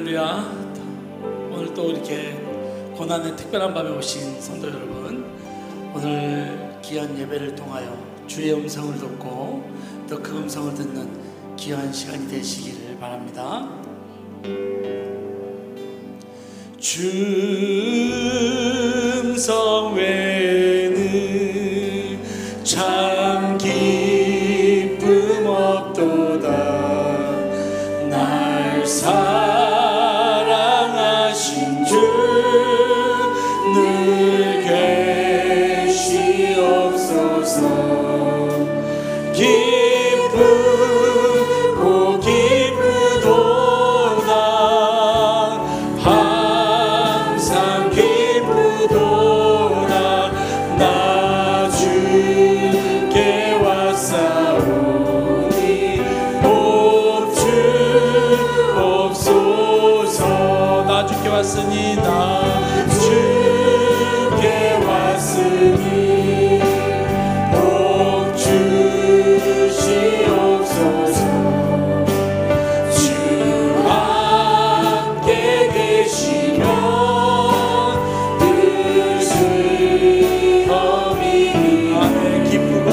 할렐루야. 오늘 또 이렇게 고난의 특별한 밤에 오신 성도 여러분, 오늘 귀한 예배를 통하여 주의 음성을 듣고 또 그 음성을 듣는 귀한 시간이 되시기를 바랍니다. 주 음성 외에는 참 기쁨 없도다. 날 사랑하신 주 늘 계시옵소서. 기쁘고 기쁘도다. 항상 기쁘도다. 나 주께 왔사오니 복 주옵소서. 나 주께 왔으니 나 주께 왔으니 복 주시옵소서. 주 함께 계시면 뜻을 범이니. 아멘. 기쁘고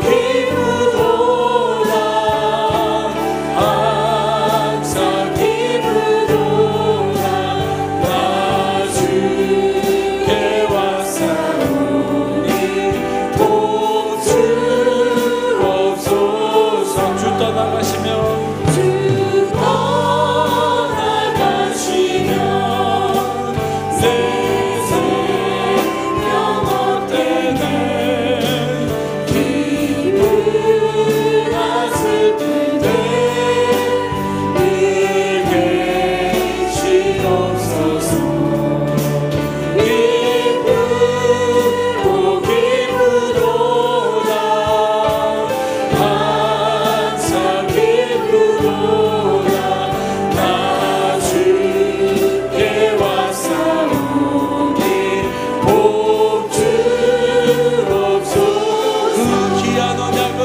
기쁘도다. 항상 기쁘도다. 나 주께 왔사오니 복 주옵소서. 주 떠나가시면 내 생명 헛되네. 기쁘나 슬픈데 늘 계시옵소서. 기쁘고 기쁘도다. 항상 기쁘도다. 나 주께 왔사오니 복 주옵소서. 그 귀한 언약을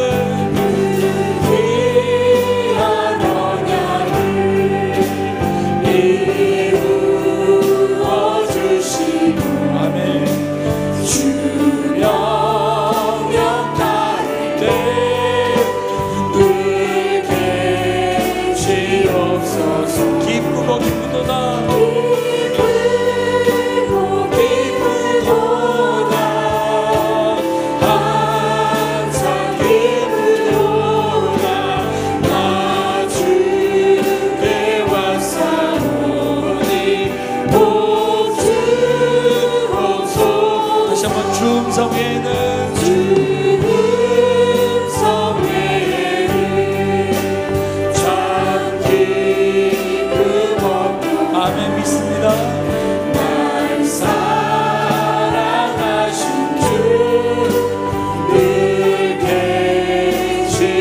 이루어 주시고. 아멘. 주 명령 따를 때 늘 계시옵소서. 기쁘고 기쁘도다. 기쁘고 기쁘도다. 항상 기쁘도다. 나 주께 왔사오니 복 주옵소서. 다시 한번 주 음성 외에는 참 기쁨 없도다. 아멘. 믿습니다. 날 사랑하신 주 늘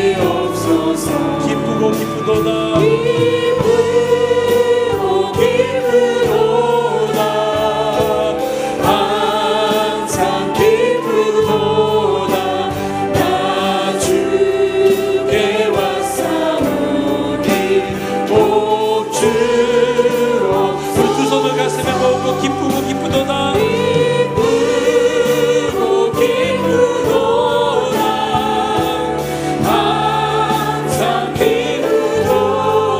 계시옵소서. 기쁘고 기쁘도다. 기쁘고 기쁘도다. 항상 기쁘도다. 나 주께 왔사오니 복 주옵소서. 우리 두 손을 가슴에 모으고 기쁘고 기쁘도다. 기쁘고 기쁘도다. 항상 기쁘도다.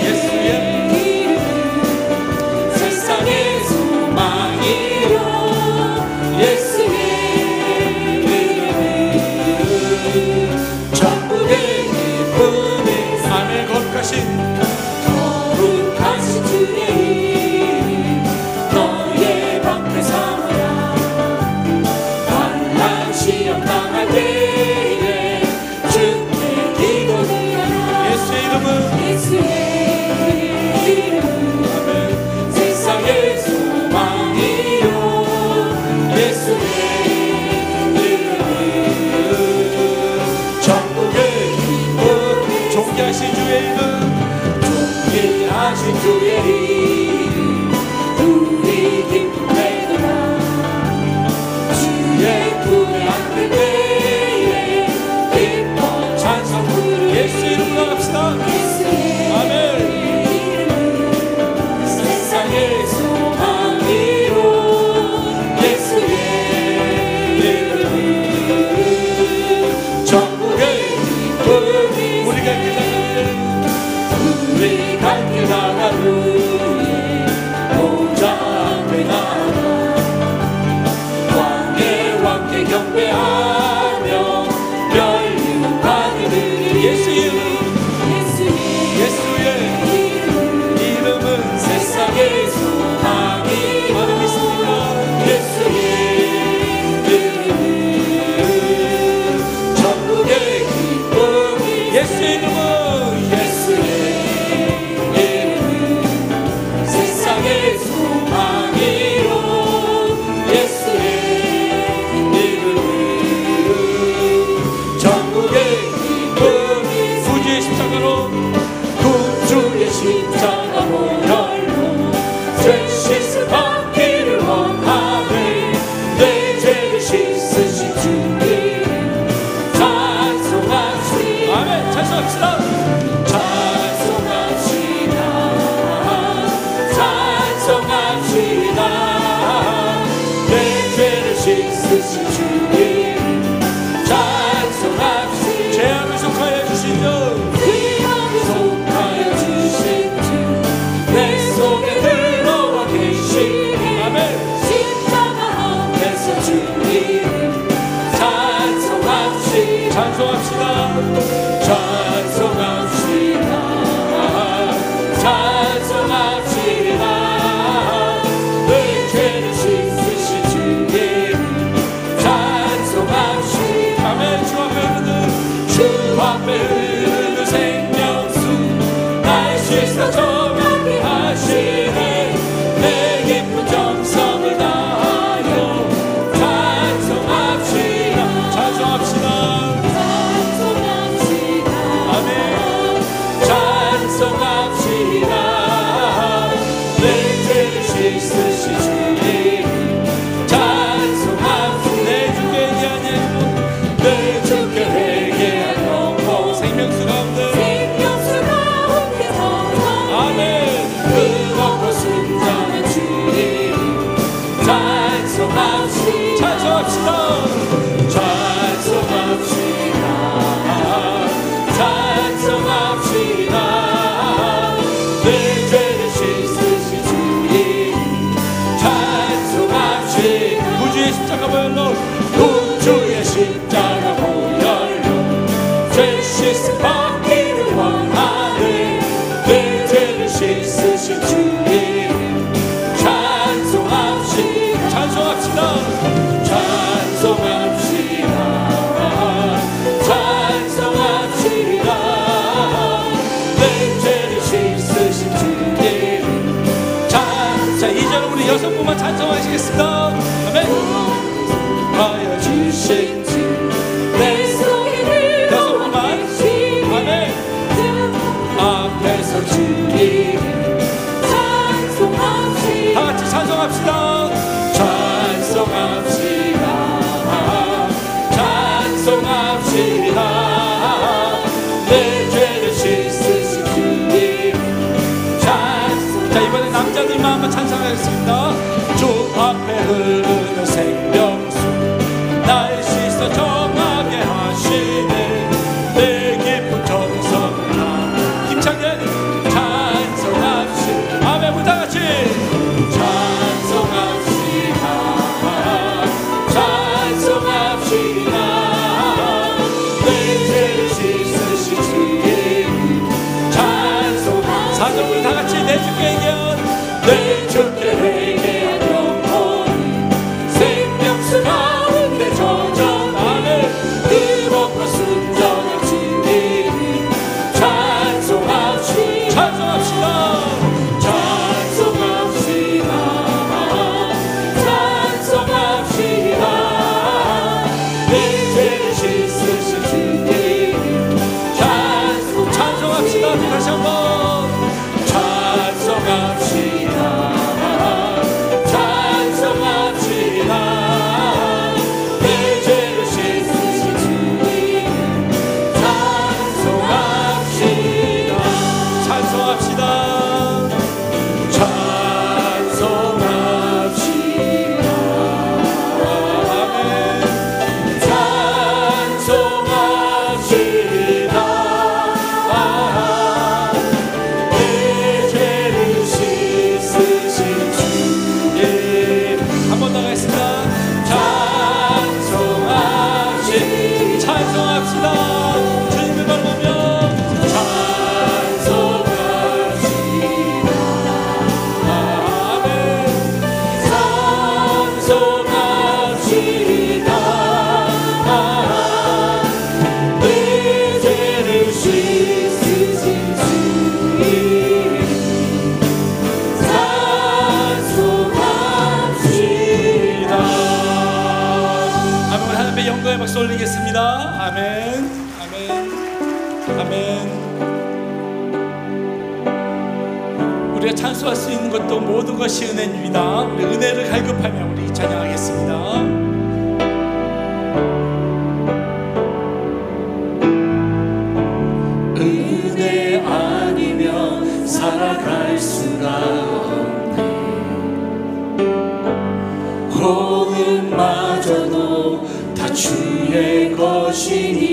예수의 세상의 소망이요 예수의 이름은 천국의 기쁨이 아멘 거룩하신 주의 이름 너의 방패 삼아라 환난 시험 당할 때에 주께 기도드려라 예수의 이름은 아멘 세상의 소망이요 예수의 이름은 천국의 기쁨 존귀하신 주의 이름 존귀하신 주의 이름 우리 기쁨 되노라 주의 품에 안길 때에 기뻐 찬송 부르리 예수 이름으로 합시다 아멘 세상의 소망이요 예수의 이름은 천국의 기쁨이 우리가 갈 길 나갈 후에 보좌 앞에 나가 왕의 왕께 경배하며 멸류관을 드리리 예수의 이름은 세상의 소망이 많은 믿습니다 예수의 이름은 천국의 기쁨이 예수의 이름은 세상의 소망이요 예수의 이름은 천국의 기쁨이 구주의 십자가로 열로 죄 씻음 받기를 원하네 내 죄를 씻으신 주님 찬송합시다 아멘 찬송합시다 내 죄를 씻으신 주님 찬송합시다 죄악을 속하여 주신 주 내 속에 들어와 계시니 아멘 십자가 앞에서 주님 찬송합시다 찬송합시다 내 죄를 씻으신 주님 찬송합시다 아멘 주 앞에 흐르는 생명수 날 씻어 정하게 하시네 내 깊은 정성을 다하여 찬송합시다 아멘 찬송합시다 내 죄를 씻으신 주님 찬송합시다 내 주께 회개한 영혼 생명수 가운데 아멘 뜨겁고 순전한 주님 찬송합시다 내 죄를 씻으신 주님 찬송합시다 구주의 십자가 보혈로 죄 씻음 받기를 원하네 내 죄를 씻으신 주님 찬송합시다 내 죄를 씻으신 주님 자 2절 우리 여성분만 찬송하시겠습니다 아멘 하여 주신 주 내 속에 여성분만 아멘 앞에서 주님 다 같이 찬송합시다 내 죄를 씻으신 주님 자 이번에 남자들만 한번 찬송하겠습니다 주 앞에 흐르는 생명수 날 씻어 정하게 하시네 내 깊은 정성을 다 내 주께 회개한 영혼 생명수 가운데 저장하네 뜨겁고 순전한 진리 찬송합시다 내 죄를 씻으신 주님 찬송합시다 다시 한번 찬송합시다 내 죄를 씻으신 주님 찬송합시다 주님을 바라보며 내 죄를 씻으신 주님 찬송합시다. 아멘. 하나님의 영광의 박수 올리겠습니다. 아멘. 아멘. 우리가 찬송할 수 있는 것도 모든 것이 은혜입니다. 우리 은혜를 갈급하며 우리 찬양하겠습니다. 은혜 아니면 살아갈 수가 없네. 호흡마저도 다 주의 것이니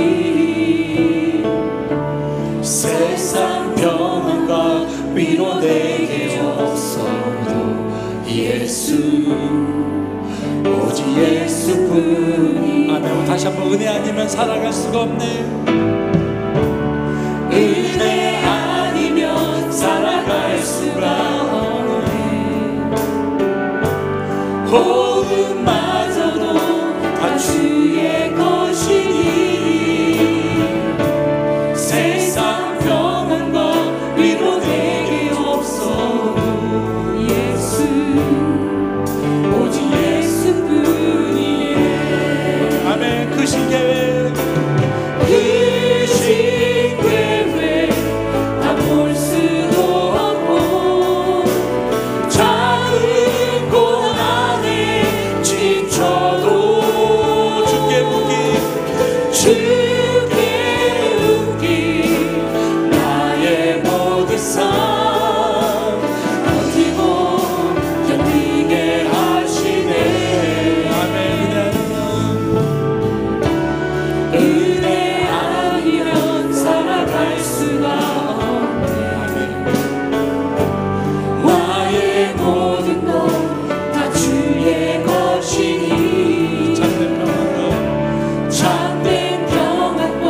세상 평안과 위로 내게 없어도 예수 오직 예수뿐이. 아멘. 다시 한번 은혜 아니면 살아갈 수가 없네. 은혜 아니면 살아갈 수가 없네. 호흡마저도 다 주의 것이니 세상 평안과 위로 내게 없어도 예수 오직 예수뿐이네. 아멘. 그 신계획 다 볼 수도 없고 작은 고난에 지쳐도 주께 웃긴 나의 모든 삶 버티고 견디게 하시네. 아멘. 은혜 아니면 살아갈 수가 없네. 나의 모든 것 다 주의 것이니 참된 평안과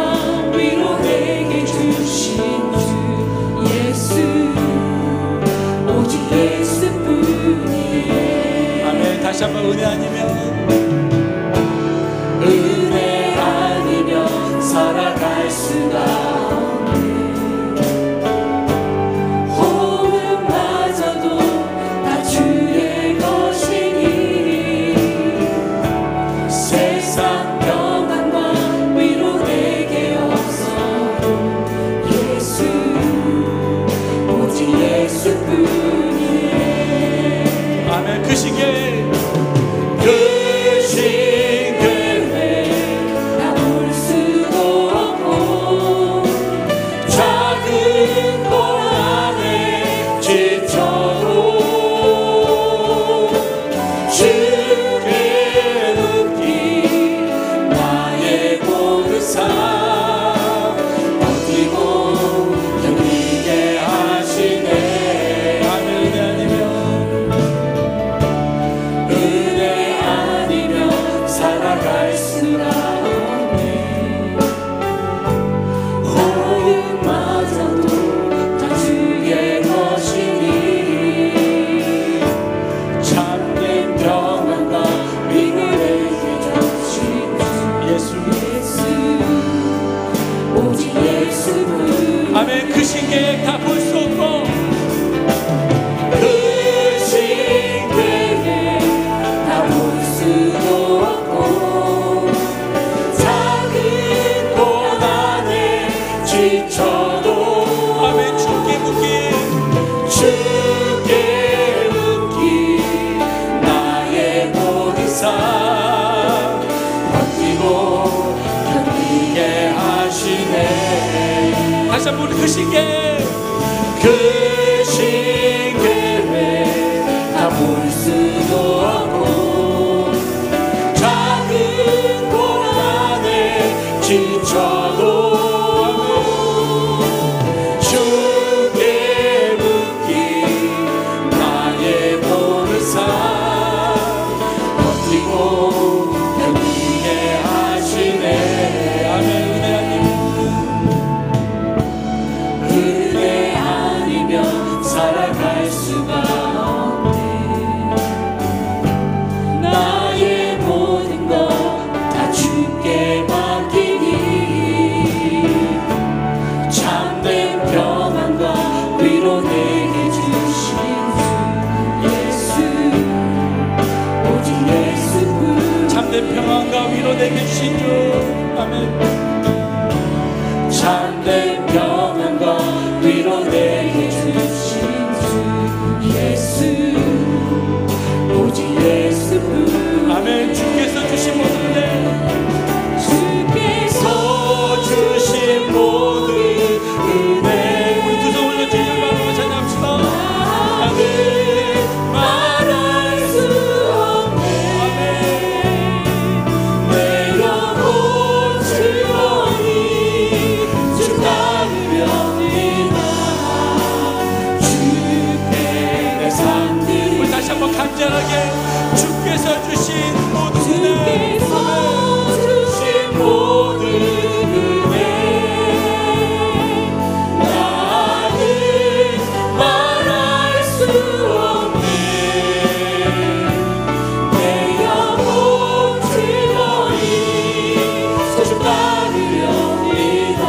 위로 내게 주신 주 예수 오직 예수뿐이네. 아멘. 다시 한번 은혜 아니면 살아갈 수가 없네. 호흡마저도 다 주의 것이니 세상 평안과 위로 내게 없어도 예수 오직 예수뿐이네. 아멘. 그 시기에 다 볼 수도 없고 작은 고난에 지쳐도 주께 눕기 나의 모든 삶 버티고 견디게 하시네. 아멘. 다 볼 수 없고 그 신들에 다 볼 수도 없고 작은 고난에 지쳐도 아멘. 주께 묶인 나의 모든 삶 버티고 견디게 하시네. 다시 한번 우리 그 신께 그 신계획 다 볼 수도 없고 작은 고난에 지쳐도 주께 묶인 나의 모든 삶 버티고 견디게 하시네. 아멘. 은혜 아니면 살아갈 수가 없네. 나의 모든 것 다 주께 맡기니 참된 평안과 위로 내게 주신 주 예수 오직 예수뿐. 참된 평안과 위로 내게 주신 주. 아멘. 참된 평안과 위로 내게 주신 주 예수 오직 예수뿐. 아멘. 주께서 주신 모든 은혜, 주께서 주신 모든 은혜 우리 두 손 올려 주님을 바라보고 찬양합시다. 나는 말할 수 없네. 내 영혼 즐거이 주 따르려니나 주께 내 삶들이 우리 다시 한번 간절하게 주께서 주신 모든 은혜, 주께서 주신 모든 은혜 나는 말할 수 없네. 내 영혼 즐거이 주 따르려니나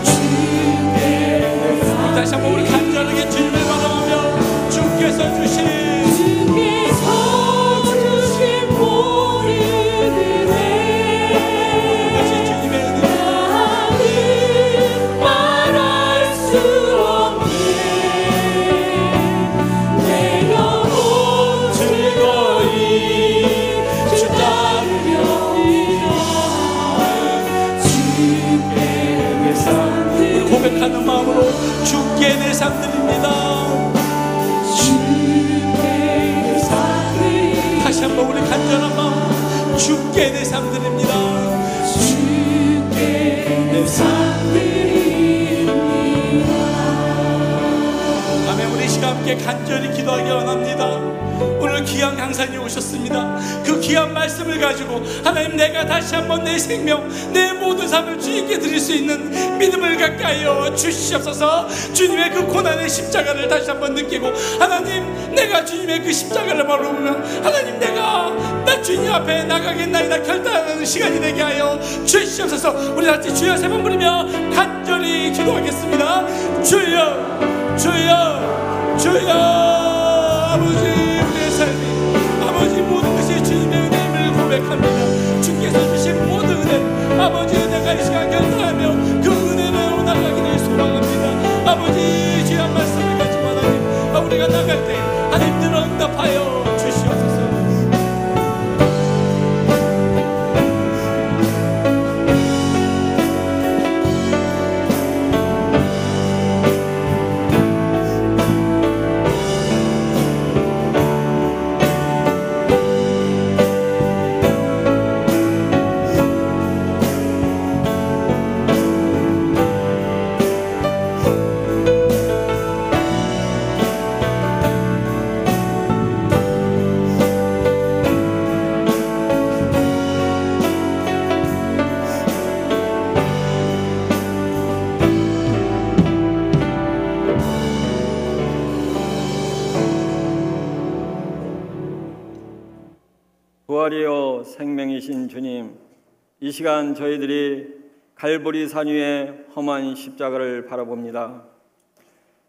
주께 내 삶. 다시 한번 우리 간절하게 주님을 바라보며 주께서 주신 주께서 주신 모든 은혜 것이 주님의 은혜. 나는 말할 수 없네. 내 영혼 즐거이 주 따르려니나 주께 내 삶들 고백하는 마음으로 주께 내 삶들입니다. 주께 내 삶들 다시 한번 우리 간절한 마음 주께 내 삶들입니다. 주께 내 삶들입니다. 아멘. 우리 이 시간 함께 간절히 기도하기 원합니다. 오늘 귀한 강사님이 오셨습니다. 그 귀한 말씀을 가지고 하나님, 내가 다시 한번 내 생명, 내 모든 삶을 주님께 드릴 수 있는 믿음을 갖게 하여 주시옵소서. 주님의 그 고난의 십자가를 다시 한번 느끼고, 하나님, 내가 주님의 그 십자가를 바라보며 하나님, 내가 나 주님 앞에 나가겠나이다 결단하는 시간이 되게 하여 주시옵소서. 우리 같이 주여 세 번 부르며 간절히 기도하겠습니다. 주여, 주여, 주여. 아버지, 우리의 삶이, 아버지, 모든 것이 주님의 은혜임을 고백합니다. 주께서 주신 모든 은혜, 아버지, 은혜가 이 시간 결단하며 그 은혜로 나가기를 소망합니다. 아버지, 귀한 말씀을 가지고 하나님, 우리가 나갈 때 하나님 들어 응답하여 주시옵소서. 부활이요 생명이신 주님, 이 시간 저희들이 갈보리 산 위의 험한 십자가를 바라봅니다.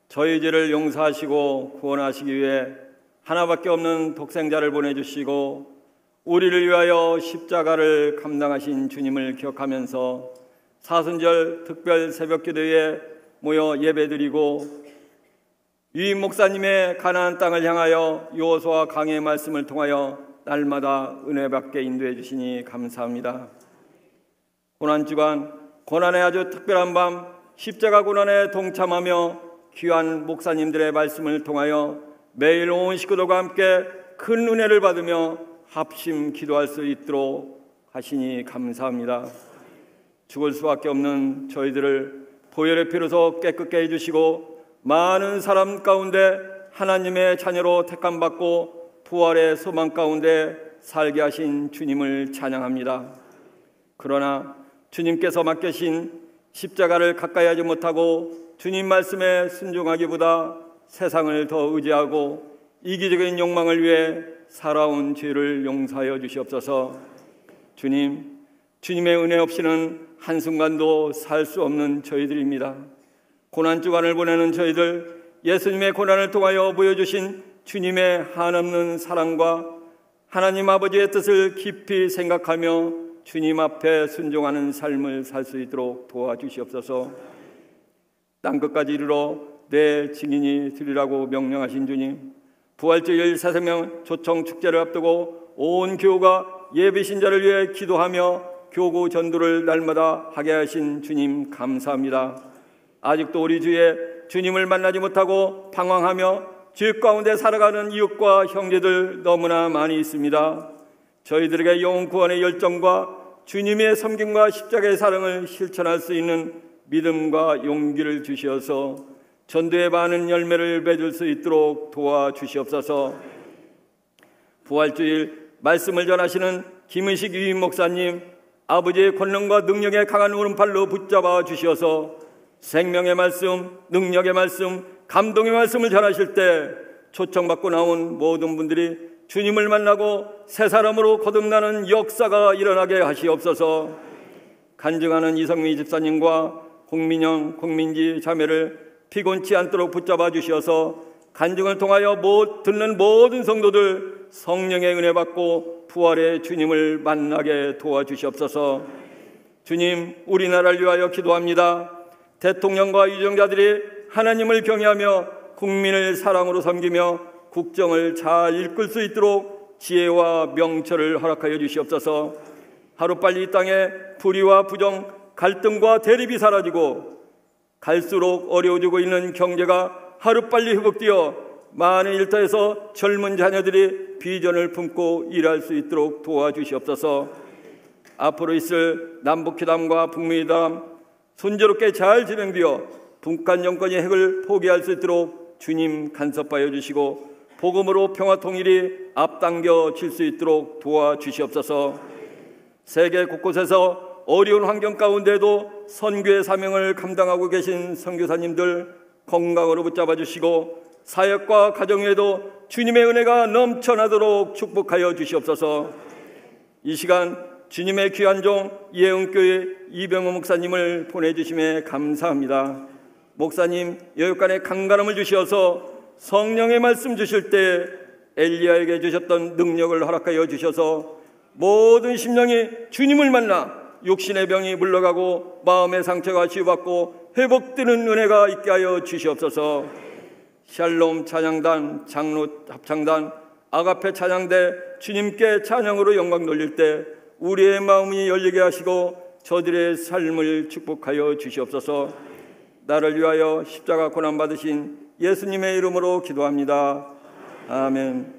저희 죄를 용서하시고 구원하시기 위해 하나밖에 없는 독생자를 보내주시고 우리를 위하여 십자가를 감당하신 주님을 기억하면서 사순절 특별 새벽기도에 모여 예배드리고 유임 목사님의 가나안 땅을 향하여 여호수아 강해의 말씀을 통하여 날마다 은혜받게 인도해 주시니 감사합니다. 고난주간, 고난의 아주 특별한 밤, 십자가 고난에 동참하며 귀한 목사님들의 말씀을 통하여 매일 온 식구들과 함께 큰 은혜를 받으며 합심 기도할 수 있도록 하시니 감사합니다. 죽을 수밖에 없는 저희들을 보혈의 피로서 깨끗게 해주시고 많은 사람 가운데 하나님의 자녀로 택함받고 부활의 소망 가운데 살게 하신 주님을 찬양합니다. 그러나 주님께서 맡기신 십자가를 가까이 하지 못하고 주님 말씀에 순종하기보다 세상을 더 의지하고 이기적인 욕망을 위해 살아온 죄를 용서하여 주시옵소서. 주님, 주님의 은혜 없이는 한순간도 살 수 없는 저희들입니다. 고난주간을 보내는 저희들, 예수님의 고난을 통하여 보여주신 주님의 한없는 사랑과 하나님 아버지의 뜻을 깊이 생각하며 주님 앞에 순종하는 삶을 살 수 있도록 도와주시옵소서. 땅끝까지 이르러 내 증인이 되리라고 명령하신 주님, 부활주일 새생명 초청 축제를 앞두고 온 교우가 예배 신자를 위해 기도하며 교구 전도를 날마다 하게 하신 주님 감사합니다. 아직도 우리 주에 주님을 만나지 못하고 방황하며 죄 가운데 살아가는 이웃과 형제들 너무나 많이 있습니다. 저희들에게 영혼 구원의 열정과 주님의 섬김과 십자가의 사랑을 실천할 수 있는 믿음과 용기를 주시어서 전도의 많은 열매를 맺을 수 있도록 도와주시옵소서. 부활주일 말씀을 전하시는 김은식 유임 목사님, 아버지의 권능과 능력에 강한 오른팔로 붙잡아 주시어서 생명의 말씀, 능력의 말씀, 감동의 말씀을 전하실 때 초청받고 나온 모든 분들이 주님을 만나고 새 사람으로 거듭나는 역사가 일어나게 하시옵소서. 간증하는 이성미 집사님과 홍민영, 홍민지 자매를 피곤치 않도록 붙잡아 주시어서 간증을 통하여 듣는 모든 성도들 성령의 은혜 받고 부활의 주님을 만나게 도와주시옵소서. 주님, 우리나라를 위하여 기도합니다. 대통령과 유정자들이 하나님을 경외하며 국민을 사랑으로 섬기며 국정을 잘 이끌 수 있도록 지혜와 명철을 허락하여 주시옵소서. 하루빨리 이 땅에 불의와 부정, 갈등과 대립이 사라지고 갈수록 어려워지고 있는 경제가 하루빨리 회복되어 많은 일터에서 젊은 자녀들이 비전을 품고 일할 수 있도록 도와주시옵소서. 앞으로 있을 남북회담과 북미회담 순조롭게 잘 진행되어 북한 정권이 핵을 포기할 수 있도록 주님 간섭하여 주시고 복음으로 평화 통일이 앞당겨질 수 있도록 도와주시옵소서. 세계 곳곳에서 어려운 환경 가운데도 선교의 사명을 감당하고 계신 선교사님들 건강으로 붙잡아 주시고 사역과 가정에도 주님의 은혜가 넘쳐나도록 축복하여 주시옵소서. 이 시간 주님의 귀한 종 예은교회 이병호 목사님을 보내주심에 감사합니다. 목사님 여육간에 강건함을 주시어서 성령의 말씀 주실 때 엘리야에게 주셨던 능력을 허락하여 주셔서 모든 심령이 주님을 만나 육신의 병이 물러가고 마음의 상처가 치유받고 회복되는 은혜가 있게 하여 주시옵소서. 샬롬 찬양단, 장로 합창단, 아가페 찬양대 주님께 찬양으로 영광 돌릴 때 우리의 마음이 열리게 하시고 저들의 삶을 축복하여 주시옵소서. 나를 위하여 십자가 고난받으신 예수님의 이름으로 기도합니다. 아멘.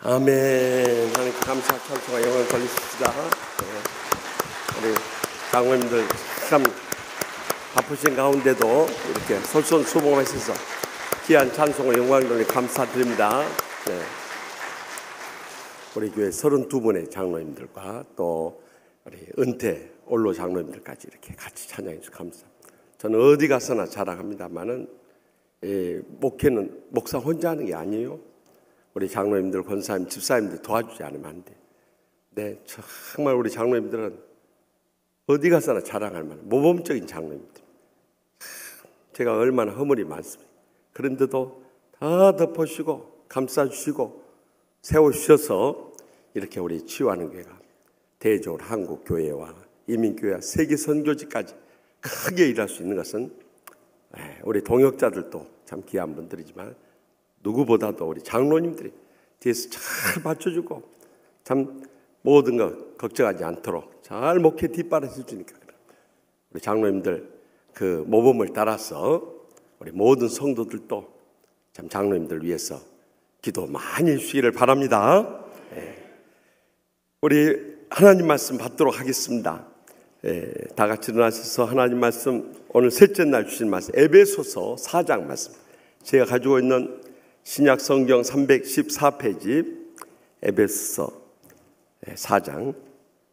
아멘. 하나님께 감사, 찬송과 영광을 돌리십시다. 우리 장로님들 참 바쁘신 가운데도 이렇게 솔선수범하셔서 귀한 찬송과 영광을 돌리 감사드립니다. 네. 우리 교회 32분의 장로님들과 또 우리 은퇴 올로 장로님들까지 이렇게 같이 찬양해 주셔서 감사합니다. 저는 어디 가서나 자랑합니다만은 목회는 목사 혼자 하는 게 아니에요. 우리 장로님들, 권사님, 집사님들 도와주지 않으면 안 돼. 네, 정말 우리 장로님들은 어디 가서나 자랑할 만한 모범적인 장로님들. 제가 얼마나 허물이 많습니까? 그런데도 다 덮어주시고 감싸주시고 세워주셔서 이렇게 우리 치유하는 교회가 대적으로 한국교회와 이민교회와 세계선교지까지 크게 일할 수 있는 것은 우리 동역자들도 참 귀한 분들이지만 누구보다도 우리 장로님들이 뒤에서 잘 받쳐주고 참 모든 것 걱정하지 않도록 잘 목회 뒷바라지 해주니까 우리 장로님들 그 모범을 따라서 우리 모든 성도들도 참 장로님들 위해서 기도 많이 해주시기를 바랍니다. 우리 하나님 말씀 받도록 하겠습니다. 다 같이 일어나셔서 하나님 말씀 오늘 셋째 날 주신 말씀 에베소서 4장 말씀 제가 가지고 있는 신약 성경 314페이지 에베소서 4장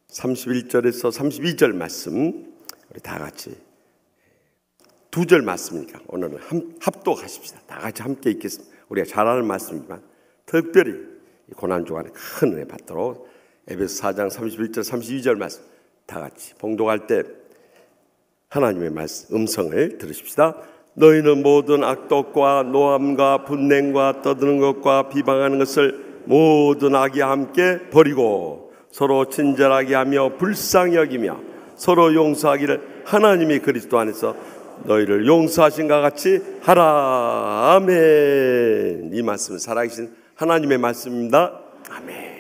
31절에서 32절 말씀 우리 다 같이 두 절 말씀이니까 오늘은 합독하십시다. 다 같이 함께 읽겠습니다. 우리가 잘 아는 말씀이지만 특별히 고난 주간에 큰 은혜 받도록 에베소 4장 31절 32절 말씀 다 같이 봉독할 때 하나님의 말씀 음성을 들으십시다. 너희는 모든 악독과 노함과 분냉과 떠드는 것과 비방하는 것을 모든 악이 함께 버리고 서로 친절하게 하며 불쌍히 여기며 서로 용서하기를 하나님이 그리스도 안에서 너희를 용서하신과 같이 하라. 아멘. 이 말씀은 살아계신 하나님의 말씀입니다. 아멘.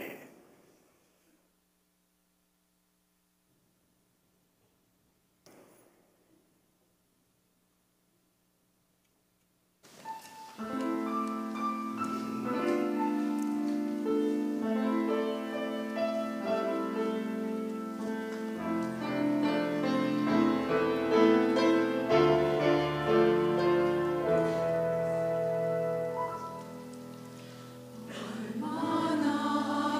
얼마나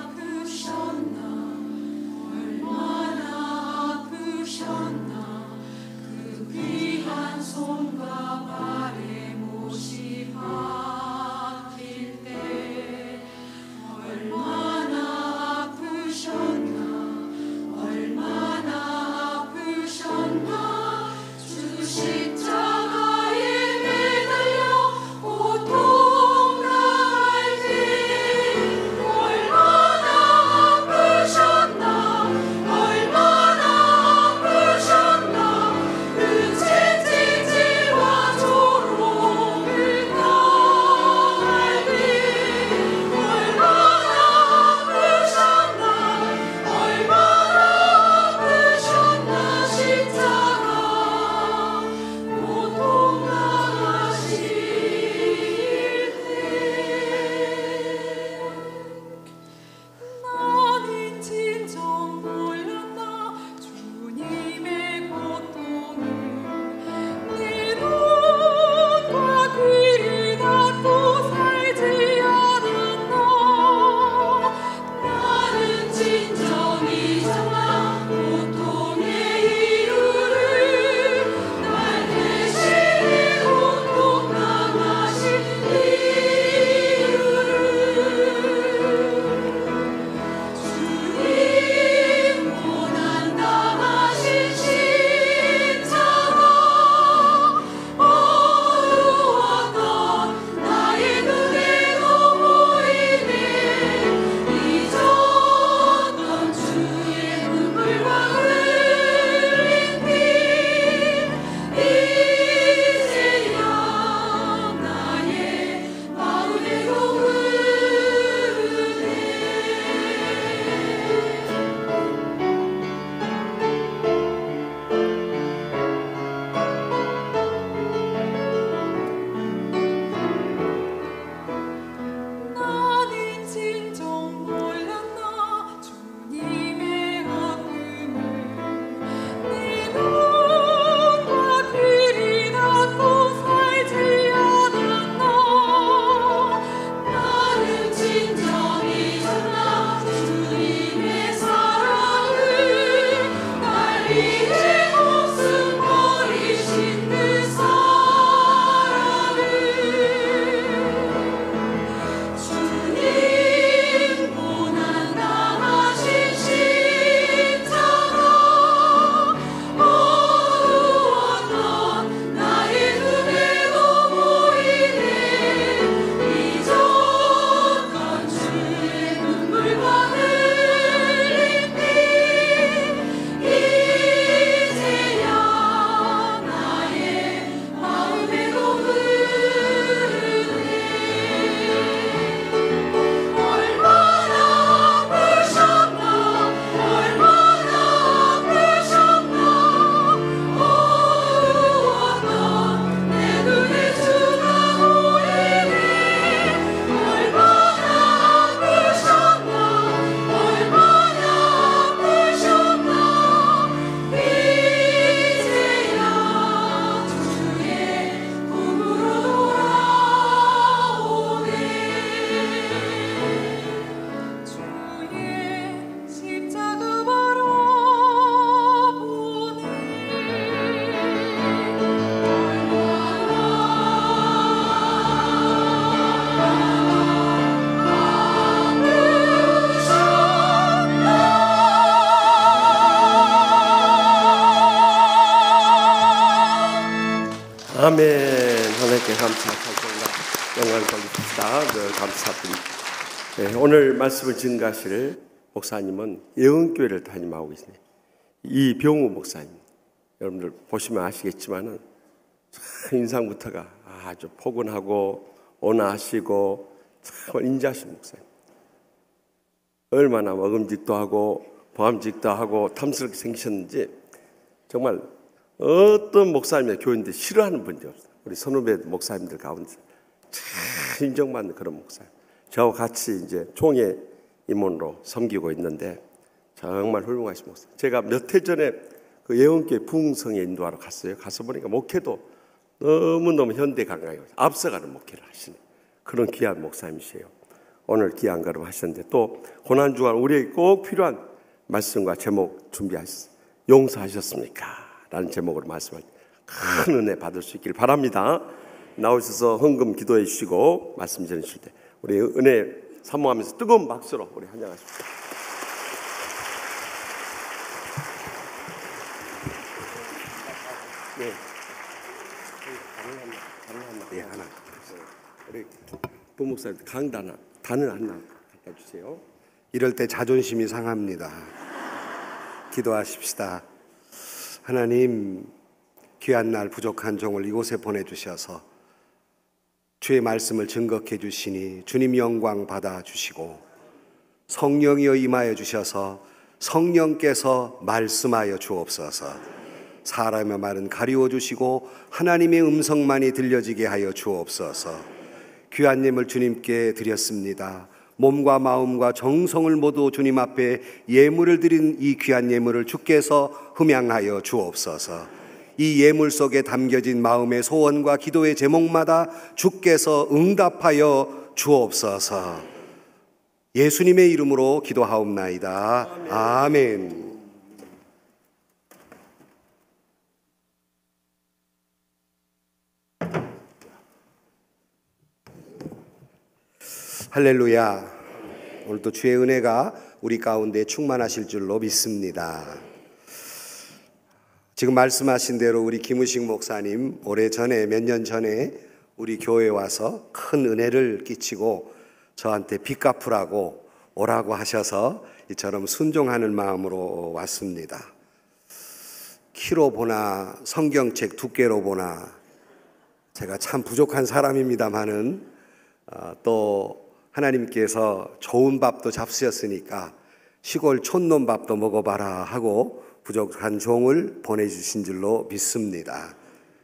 감사, 찬송과 영광을 돌립시다. 늘 감사드립니다. 네, 오늘 말씀을 증가하실 목사님은 예언교회를 담임하고 계시네요. 이병우 목사님. 여러분들 보시면 아시겠지만은 참 인상부터가 아주 포근하고 온화하시고 참 인자하신 목사님. 얼마나 먹음직도 하고 보암직도 하고 탐스럽게 생기셨는지 정말 어떤 목사님의 교인들 싫어하는 분이 없어요. 우리 선후배 목사님들 가운데 참 인정받는 그런 목사님. 저와 같이 이제 총회 임원으로 섬기고 있는데 정말 훌륭하신 목사님. 제가 몇 해 전에 그 예원교회 부흥성에 인도하러 갔어요. 가서 보니까 목회도 너무너무 현대 강하게 앞서가는 목회를 하시는 그런 귀한 목사님이세요. 오늘 귀한 걸음 하셨는데 또 고난주간 우리에게 꼭 필요한 말씀과 제목 준비하셨어요. 용서하셨습니까? 라는 제목으로 말씀할 때 큰 은혜 받을 수 있길 바랍니다. 나오셔서 헌금 기도해 주시고 말씀 전해 주실 때 우리 은혜 사모하면서 뜨거운 박수로 우리 환영하십시다. 네. 예, 하나. 우리 부목사님 강단 단을 하나 갖다 주세요. 이럴 때 자존심이 상합니다. 기도하십시다. 하나님, 귀한 날 부족한 종을 이곳에 보내주셔서 주의 말씀을 증거해 주시니 주님 영광 받아주시고 성령이여 임하여 주셔서 성령께서 말씀하여 주옵소서. 사람의 말은 가리워 주시고 하나님의 음성만이 들려지게 하여 주옵소서. 귀한 예물 주님께 드렸습니다. 몸과 마음과 정성을 모두 주님 앞에 예물을 드린 이 귀한 예물을 주께서 흠양하여 주옵소서. 이 예물 속에 담겨진 마음의 소원과 기도의 제목마다 주께서 응답하여 주옵소서. 예수님의 이름으로 기도하옵나이다. 아멘. 할렐루야. 오늘도 주의 은혜가 우리 가운데 충만하실 줄로 믿습니다. 지금 말씀하신 대로 우리 김우식 목사님 오래전에 몇 년 전에 우리 교회에 와서 큰 은혜를 끼치고 저한테 빚 갚으라고 오라고 하셔서 이처럼 순종하는 마음으로 왔습니다. 키로 보나 성경책 두께로 보나 제가 참 부족한 사람입니다마는 또 하나님께서 좋은 밥도 잡수셨으니까 시골 촌놈 밥도 먹어봐라 하고 부족한 종을 보내주신 줄로 믿습니다.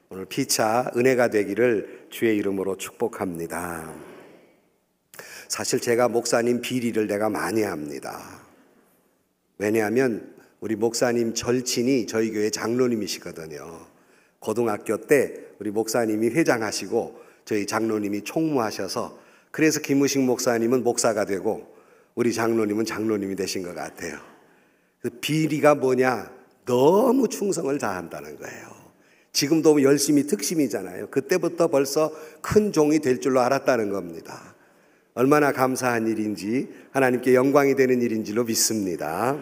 오늘 피차 은혜가 되기를 주의 이름으로 축복합니다. 사실 제가 목사님 비리를 내가 많이 합니다. 왜냐하면 우리 목사님 절친이 저희 교회 장로님이시거든요. 고등학교 때 우리 목사님이 회장하시고 저희 장로님이 총무하셔서 그래서 김우식 목사님은 목사가 되고 우리 장로님은 장로님이 되신 것 같아요. 그 비리가 뭐냐? 너무 충성을 다한다는 거예요. 지금도 열심히 특심이잖아요. 그때부터 벌써 큰 종이 될 줄로 알았다는 겁니다. 얼마나 감사한 일인지 하나님께 영광이 되는 일인지로 믿습니다.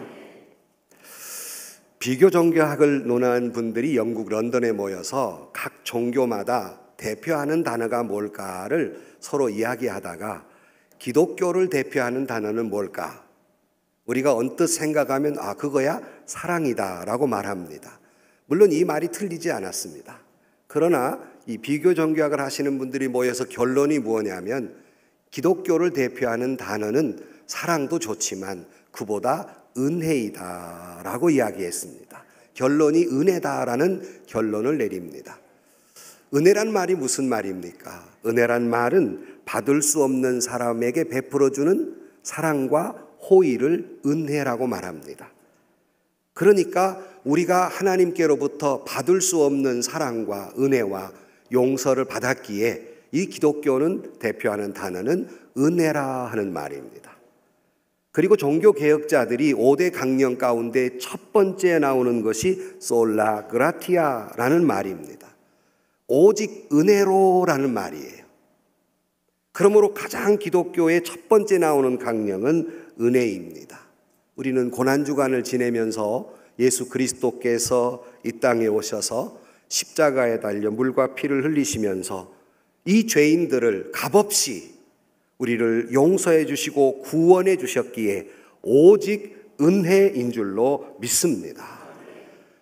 비교 종교학을 논한 분들이 영국 런던에 모여서 각 종교마다 대표하는 단어가 뭘까를 서로 이야기하다가 기독교를 대표하는 단어는 뭘까? 우리가 언뜻 생각하면 그거야 사랑이다 라고 말합니다. 물론 이 말이 틀리지 않았습니다. 그러나 이 비교 종교학을 하시는 분들이 모여서 결론이 뭐냐면 기독교를 대표하는 단어는 사랑도 좋지만 그보다 은혜이다 라고 이야기했습니다. 결론이 은혜다라는 결론을 내립니다. 은혜란 말이 무슨 말입니까? 은혜란 말은 받을 수 없는 사람에게 베풀어주는 사랑과 호의를 은혜라고 말합니다. 그러니까 우리가 하나님께로부터 받을 수 없는 사랑과 은혜와 용서를 받았기에 이 기독교는 대표하는 단어는 은혜라 하는 말입니다. 그리고 종교개혁자들이 5대 강령 가운데 첫 번째 나오는 것이 솔라 그라티아라는 말입니다. 오직 은혜로라는 말이에요. 그러므로 가장 기독교의 첫 번째 나오는 강령은 은혜입니다. 우리는 고난주간을 지내면서 예수 그리스도께서 이 땅에 오셔서 십자가에 달려 물과 피를 흘리시면서 이 죄인들을 값없이 우리를 용서해 주시고 구원해 주셨기에 오직 은혜인 줄로 믿습니다.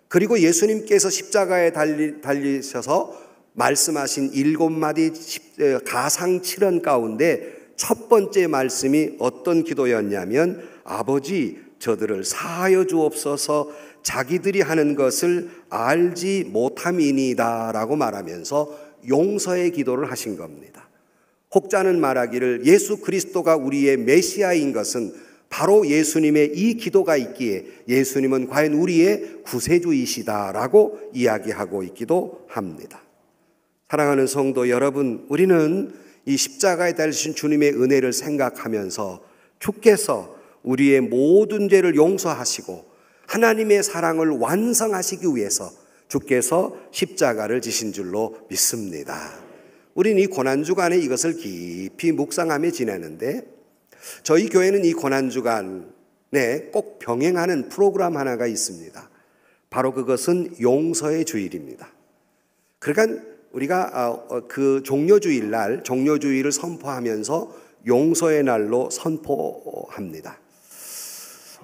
그리고 예수님께서 십자가에 달리셔서 말씀하신 7마디 가상 7언 가운데 첫 번째 말씀이 어떤 기도였냐면 아버지 저들을 사하여 주옵소서 자기들이 하는 것을 알지 못함이니이다 라고 말하면서 용서의 기도를 하신 겁니다. 혹자는 말하기를 예수 그리스도가 우리의 메시아인 것은 바로 예수님의 이 기도가 있기에 예수님은 과연 우리의 구세주이시다라고 이야기하고 있기도 합니다. 사랑하는 성도 여러분, 우리는 이 십자가에 달리신 주님의 은혜를 생각하면서 주께서 우리의 모든 죄를 용서하시고 하나님의 사랑을 완성하시기 위해서 주께서 십자가를 지신 줄로 믿습니다. 우리는 이 고난주간에 이것을 깊이 묵상하며 지내는데 저희 교회는 이 고난주간에 꼭 병행하는 프로그램 하나가 있습니다. 바로 그것은 용서의 주일입니다. 그러니까 우리가 그 종료주일을 선포하면서 용서의 날로 선포합니다.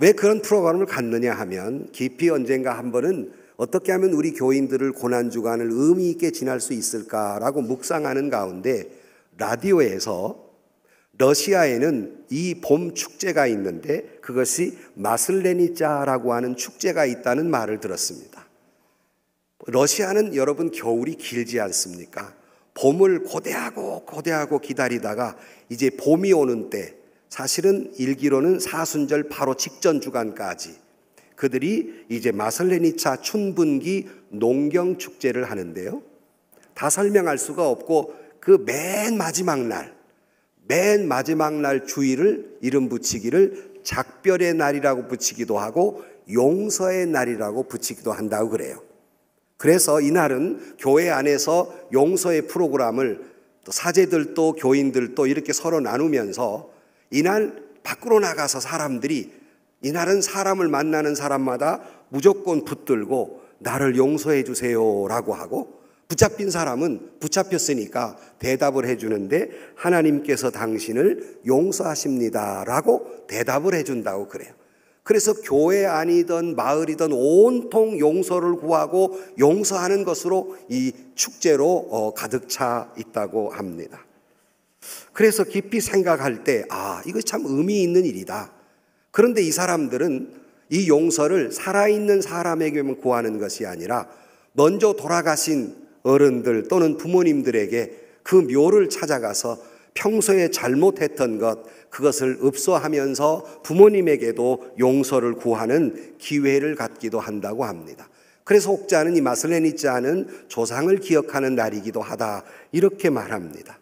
왜 그런 프로그램을 갖느냐 하면 깊이 언젠가 한 번은 어떻게 하면 우리 교인들을 고난주간을 의미 있게 지날 수 있을까라고 묵상하는 가운데 라디오에서 러시아에는 이 봄 축제가 있는데 그것이 마슬레니짜라고 하는 축제가 있다는 말을 들었습니다. 러시아는 여러분 겨울이 길지 않습니까? 봄을 고대하고 기다리다가 이제 봄이 오는 때 사실은 일기로는 사순절 바로 직전 주간까지 그들이 이제 마슬레니차 춘분기 농경 축제를 하는데요. 다 설명할 수가 없고 그 맨 마지막 날 주일을 이름 붙이기를 작별의 날이라고 붙이기도 하고 용서의 날이라고 붙이기도 한다고 그래요. 그래서 이날은 교회 안에서 용서의 프로그램을 또 사제들도 교인들도 이렇게 서로 나누면서 이날 밖으로 나가서 사람들이 이날은 사람을 만나는 사람마다 무조건 붙들고 나를 용서해 주세요라고 하고 붙잡힌 사람은 붙잡혔으니까 대답을 해주는데 하나님께서 당신을 용서하십니다라고 대답을 해준다고 그래요. 그래서 교회 아니든 마을이든 온통 용서를 구하고 용서하는 것으로 이 축제로 가득 차 있다고 합니다. 그래서 깊이 생각할 때 이거 참 의미 있는 일이다. 그런데 이 사람들은 이 용서를 살아있는 사람에게만 구하는 것이 아니라 먼저 돌아가신 어른들 또는 부모님들에게 그 묘를 찾아가서 평소에 잘못했던 그것을 읍소하면서 부모님에게도 용서를 구하는 기회를 갖기도 한다고 합니다. 그래서 혹자는 이 마슬레니짜는 조상을 기억하는 날이기도 하다 이렇게 말합니다.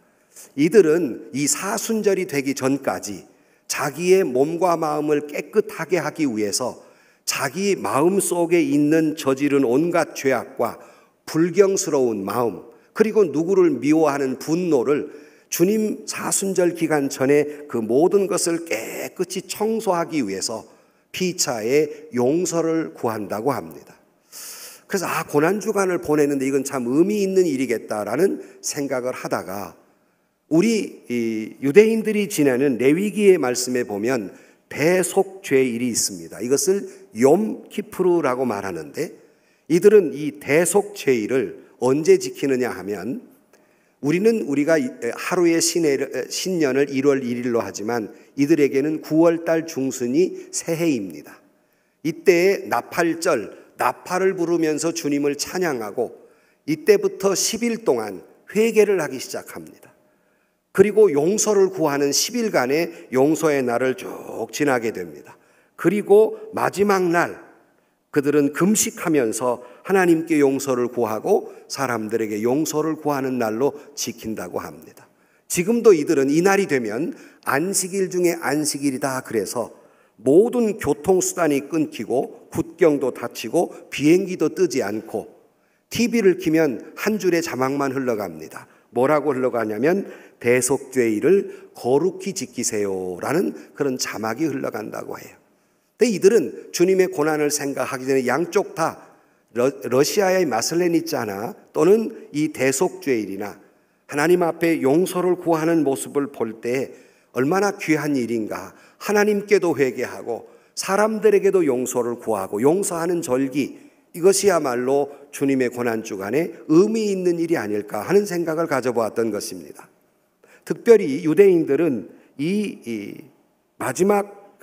이들은 이 사순절이 되기 전까지 자기의 몸과 마음을 깨끗하게 하기 위해서 자기 마음 속에 있는 저지른 온갖 죄악과 불경스러운 마음 그리고 누구를 미워하는 분노를 주님 사순절 기간 전에 그 모든 것을 깨끗이 청소하기 위해서 피차에 용서를 구한다고 합니다. 그래서 고난주간을 보내는데 이건 참 의미 있는 일이겠다라는 생각을 하다가 우리 유대인들이 지내는 레위기의 말씀에 보면 대속죄일이 있습니다. 이것을 욤키푸르라고 말하는데 이들은 이 대속죄일을 언제 지키느냐 하면 우리가 하루의 신년을 1월 1일로 하지만 이들에게는 9월달 중순이 새해입니다. 이때에 나팔절, 나팔을 부르면서 주님을 찬양하고 이때부터 10일 동안 회개를 하기 시작합니다. 그리고 용서를 구하는 10일간의 용서의 날을 쭉 지나게 됩니다. 그리고 마지막 날 그들은 금식하면서 하나님께 용서를 구하고 사람들에게 용서를 구하는 날로 지킨다고 합니다. 지금도 이들은 이 날이 되면 안식일 중에 안식일이다 그래서 모든 교통수단이 끊기고 국경도 닫히고 비행기도 뜨지 않고 TV를 켜면 한 줄의 자막만 흘러갑니다. 뭐라고 흘러가냐면 대속죄일을 거룩히 지키세요라는 그런 자막이 흘러간다고 해요. 근데 이들은 주님의 고난을 생각하기 전에 양쪽 다 러시아의 마슬레니짜나 또는 이 대속죄일이나 하나님 앞에 용서를 구하는 모습을 볼 때 얼마나 귀한 일인가. 하나님께도 회개하고 사람들에게도 용서를 구하고 용서하는 절기, 이것이야말로 주님의 고난주간에 의미 있는 일이 아닐까 하는 생각을 가져보았던 것입니다. 특별히 유대인들은 이 마지막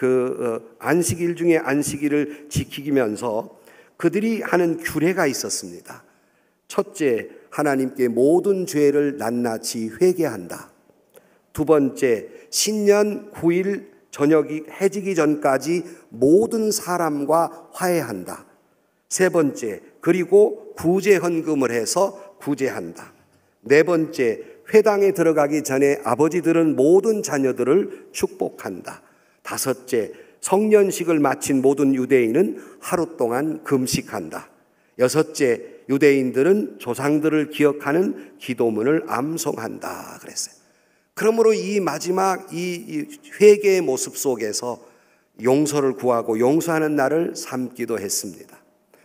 안식일 중에 안식일을 지키면서 그들이 하는 규례가 있었습니다. 첫째, 하나님께 모든 죄를 낱낱이 회개한다. 두 번째, 신년 9일 저녁이 해지기 전까지 모든 사람과 화해한다. 세 번째, 그리고 구제 헌금을 해서 구제한다. 네 번째, 회당에 들어가기 전에 아버지들은 모든 자녀들을 축복한다. 다섯째, 성년식을 마친 모든 유대인은 하루 동안 금식한다. 여섯째, 유대인들은 조상들을 기억하는 기도문을 암송한다 그랬어요. 그러므로 이 마지막 이 회개의 모습 속에서 용서를 구하고 용서하는 날을 삼기도 했습니다.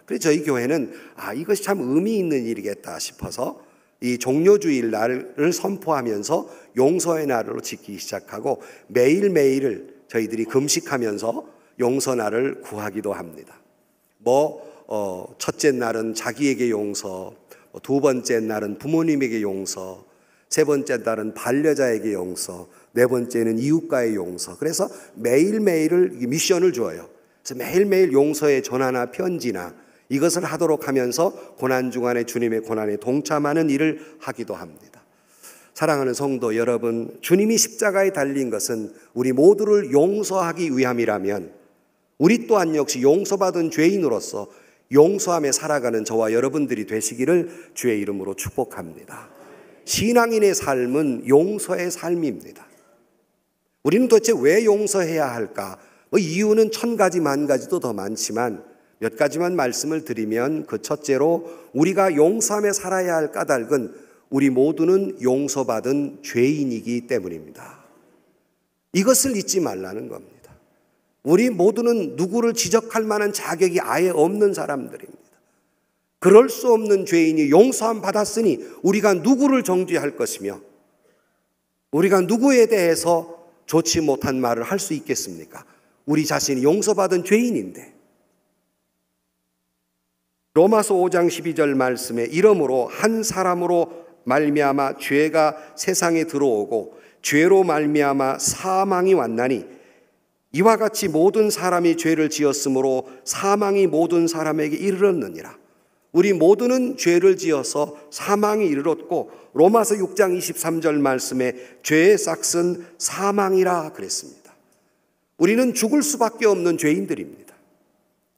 그래서 저희 교회는 이것이 참 의미 있는 일이겠다 싶어서 이 종료주일 날을 선포하면서 용서의 날로 지키기 시작하고 매일매일을 저희들이 금식하면서 용서날을 구하기도 합니다. 첫째 날은 자기에게 용서, 두 번째 날은 부모님에게 용서, 세 번째 날은 반려자에게 용서, 네 번째는 이웃과의 용서. 그래서 매일매일을 미션을 줘요. 그래서 매일매일 용서의 전화나 편지나 이것을 하도록 하면서 고난주간에 주님의 고난에 동참하는 일을 하기도 합니다. 사랑하는 성도 여러분, 주님이 십자가에 달린 것은 우리 모두를 용서하기 위함이라면 우리 또한 역시 용서받은 죄인으로서 용서함에 살아가는 저와 여러분들이 되시기를 주의 이름으로 축복합니다. 신앙인의 삶은 용서의 삶입니다. 우리는 도대체 왜 용서해야 할까? 이유는 1000가지 만가지도 더 많지만 몇 가지만 말씀을 드리면, 그 첫째로 우리가 용서함에 살아야 할 까닭은 우리 모두는 용서받은 죄인이기 때문입니다. 이것을 잊지 말라는 겁니다. 우리 모두는 누구를 지적할 만한 자격이 아예 없는 사람들입니다. 그럴 수 없는 죄인이 용서함 받았으니 우리가 누구를 정죄할 것이며 우리가 누구에 대해서 좋지 못한 말을 할 수 있겠습니까? 우리 자신이 용서받은 죄인인데. 로마서 5장 12절 말씀에 이러므로 한 사람으로 말미암아 죄가 세상에 들어오고 죄로 말미암아 사망이 왔나니 이와 같이 모든 사람이 죄를 지었으므로 사망이 모든 사람에게 이르렀느니라. 우리 모두는 죄를 지어서 사망이 이르렀고 로마서 6장 23절 말씀에 죄의 싹은 사망이라 그랬습니다. 우리는 죽을 수밖에 없는 죄인들입니다.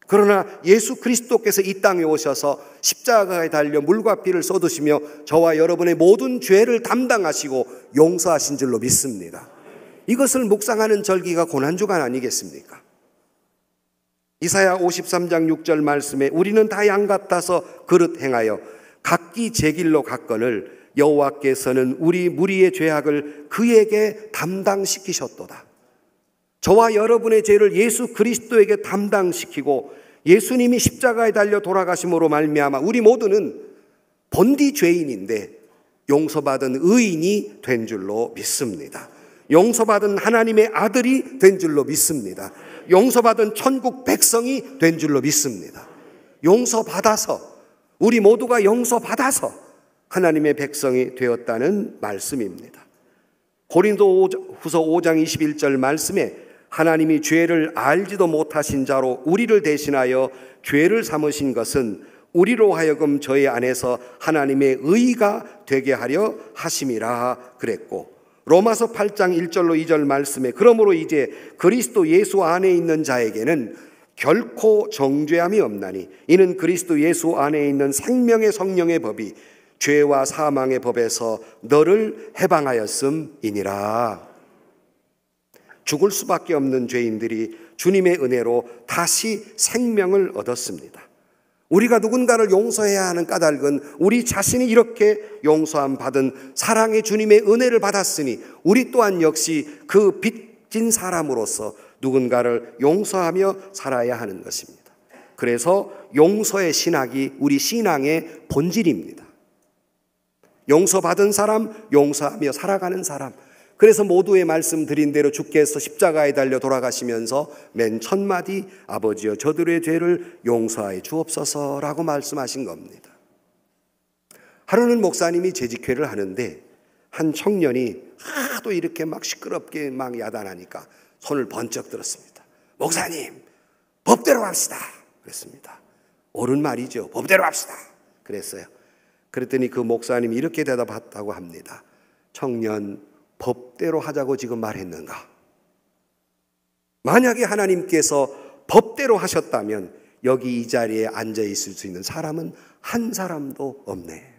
그러나 예수 그리스도께서 이 땅에 오셔서 십자가에 달려 물과 피를 쏟으시며 저와 여러분의 모든 죄를 담당하시고 용서하신 줄로 믿습니다. 이것을 묵상하는 절기가 고난주간 아니겠습니까? 이사야 53장 6절 말씀에 우리는 다 양 같아서 그릇 행하여 각기 제 길로 갔거늘 여호와께서는 우리 무리의 죄악을 그에게 담당시키셨도다. 저와 여러분의 죄를 예수 그리스도에게 담당시키고 예수님이 십자가에 달려 돌아가심으로 말미암아 우리 모두는 본디 죄인인데 용서받은 의인이 된 줄로 믿습니다. 용서받은 하나님의 아들이 된 줄로 믿습니다. 용서받은 천국 백성이 된 줄로 믿습니다. 용서받아서, 우리 모두가 용서받아서 하나님의 백성이 되었다는 말씀입니다. 고린도후서 5장 21절 말씀에 하나님이 죄를 알지도 못하신 자로 우리를 대신하여 죄를 삼으신 것은 우리로 하여금 저희 안에서 하나님의 의가 되게 하려 하심이라 그랬고, 로마서 8장 1절로 2절 말씀에 그러므로 이제 그리스도 예수 안에 있는 자에게는 결코 정죄함이 없나니 이는 그리스도 예수 안에 있는 생명의 성령의 법이 죄와 사망의 법에서 너를 해방하였음이니라. 죽을 수밖에 없는 죄인들이 주님의 은혜로 다시 생명을 얻었습니다. 우리가 누군가를 용서해야 하는 까닭은 우리 자신이 이렇게 용서함 받은 사랑의 주님의 은혜를 받았으니 우리 또한 역시 그 빚진 사람으로서 누군가를 용서하며 살아야 하는 것입니다. 그래서 용서의 신학이 우리 신앙의 본질입니다. 용서받은 사람, 용서하며 살아가는 사람. 그래서 모두의 말씀 드린 대로 주께서 십자가에 달려 돌아가시면서 맨 첫 마디 아버지여 저들의 죄를 용서하여 주옵소서라고 말씀하신 겁니다. 하루는 목사님이 재직회를 하는데 한 청년이 하도 이렇게 막 시끄럽게 막 야단하니까 손을 번쩍 들었습니다. 목사님, 법대로 합시다. 그랬습니다. 옳은 말이죠. 법대로 합시다. 그랬어요. 그랬더니 그 목사님이 이렇게 대답했다고 합니다. 청년, 법대로 하자고 지금 말했는가? 만약에 하나님께서 법대로 하셨다면 여기 이 자리에 앉아 있을 수 있는 사람은 한 사람도 없네.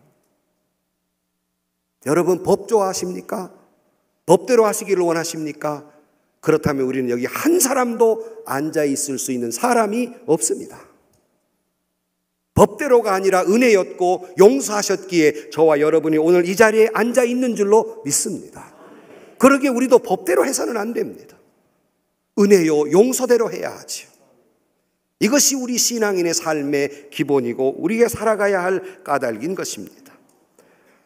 여러분, 법 좋아하십니까? 법대로 하시기를 원하십니까? 그렇다면 우리는 여기 한 사람도 앉아 있을 수 있는 사람이 없습니다. 법대로가 아니라 은혜였고 용서하셨기에 저와 여러분이 오늘 이 자리에 앉아 있는 줄로 믿습니다. 그러기에 우리도 법대로 해서는 안 됩니다. 은혜요, 용서대로 해야 하지요. 이것이 우리 신앙인의 삶의 기본이고 우리가 살아가야 할 까닭인 것입니다.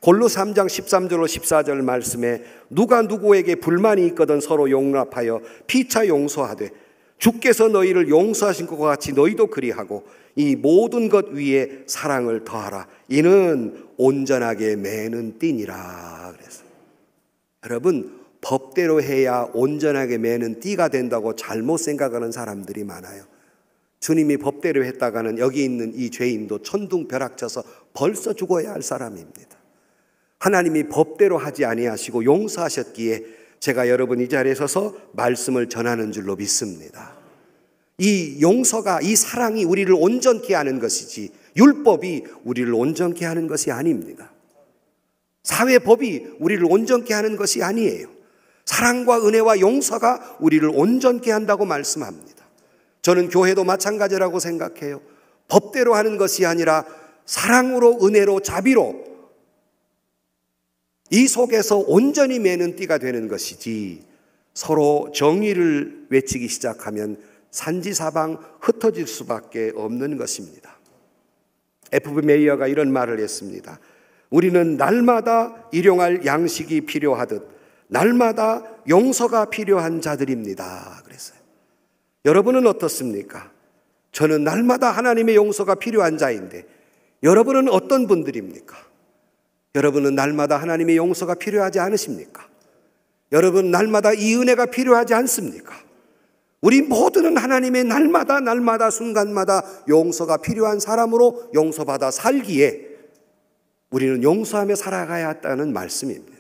골로새 3장 13절로 14절 말씀에 누가 누구에게 불만이 있거든 서로 용납하여 피차 용서하되 주께서 너희를 용서하신 것과 같이 너희도 그리하고 이 모든 것 위에 사랑을 더하라. 이는 온전하게 매는 띠니라. 그래서 여러분, 법대로 해야 온전하게 매는 띠가 된다고 잘못 생각하는 사람들이 많아요. 주님이 법대로 했다가는 여기 있는 이 죄인도 천둥벼락쳐서 벌써 죽어야 할 사람입니다. 하나님이 법대로 하지 아니하시고 용서하셨기에 제가 여러분 이 자리에 서서 말씀을 전하는 줄로 믿습니다. 이 용서가, 이 사랑이 우리를 온전케 하는 것이지 율법이 우리를 온전케 하는 것이 아닙니다. 사회법이 우리를 온전케 하는 것이 아니에요. 사랑과 은혜와 용서가 우리를 온전케 한다고 말씀합니다. 저는 교회도 마찬가지라고 생각해요. 법대로 하는 것이 아니라 사랑으로, 은혜로, 자비로 이 속에서 온전히 매는 띠가 되는 것이지 서로 정의를 외치기 시작하면 산지사방 흩어질 수밖에 없는 것입니다. F.B. 메이어가 이런 말을 했습니다. 우리는 날마다 일용할 양식이 필요하듯 날마다 용서가 필요한 자들입니다. 그랬어요. 여러분은 어떻습니까? 저는 날마다 하나님의 용서가 필요한 자인데 여러분은 어떤 분들입니까? 여러분은 날마다 하나님의 용서가 필요하지 않으십니까? 여러분 날마다 이 은혜가 필요하지 않습니까? 우리 모두는 하나님의 날마다 순간마다 용서가 필요한 사람으로 용서받아 살기에 우리는 용서하며 살아가야 한다는 말씀입니다.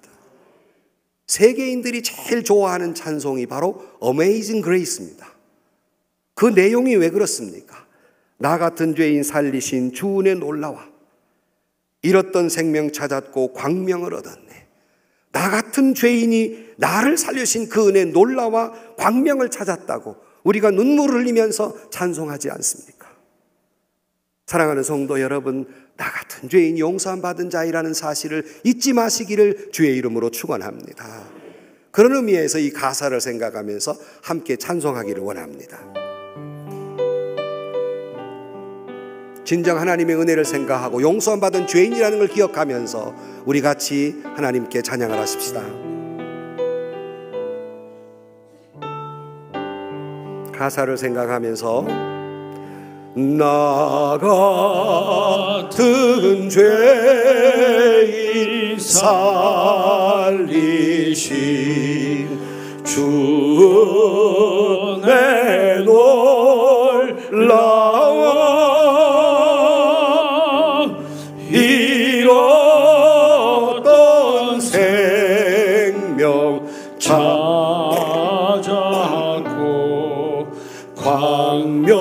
세계인들이 제일 좋아하는 찬송이 바로 Amazing Grace입니다. 그 내용이 왜 그렇습니까? 나 같은 죄인 살리신 주 은혜 놀라와 잃었던 생명 찾았고 광명을 얻었네. 나 같은 죄인이 나를 살려신 그 은혜 놀라와 광명을 찾았다고 우리가 눈물을 흘리면서 찬송하지 않습니까? 사랑하는 성도 여러분, 나 같은 죄인이 용서함 받은 자이라는 사실을 잊지 마시기를 주의 이름으로 축원합니다. 그런 의미에서 이 가사를 생각하면서 함께 찬송하기를 원합니다. 진정 하나님의 은혜를 생각하고 용서함 받은 죄인이라는 걸 기억하면서 우리 같이 하나님께 찬양을 하십시다. 가사를 생각하면서 나 같은 죄인 살리신 주 은혜 놀라와 잃었던 생명 찾았고 광명으로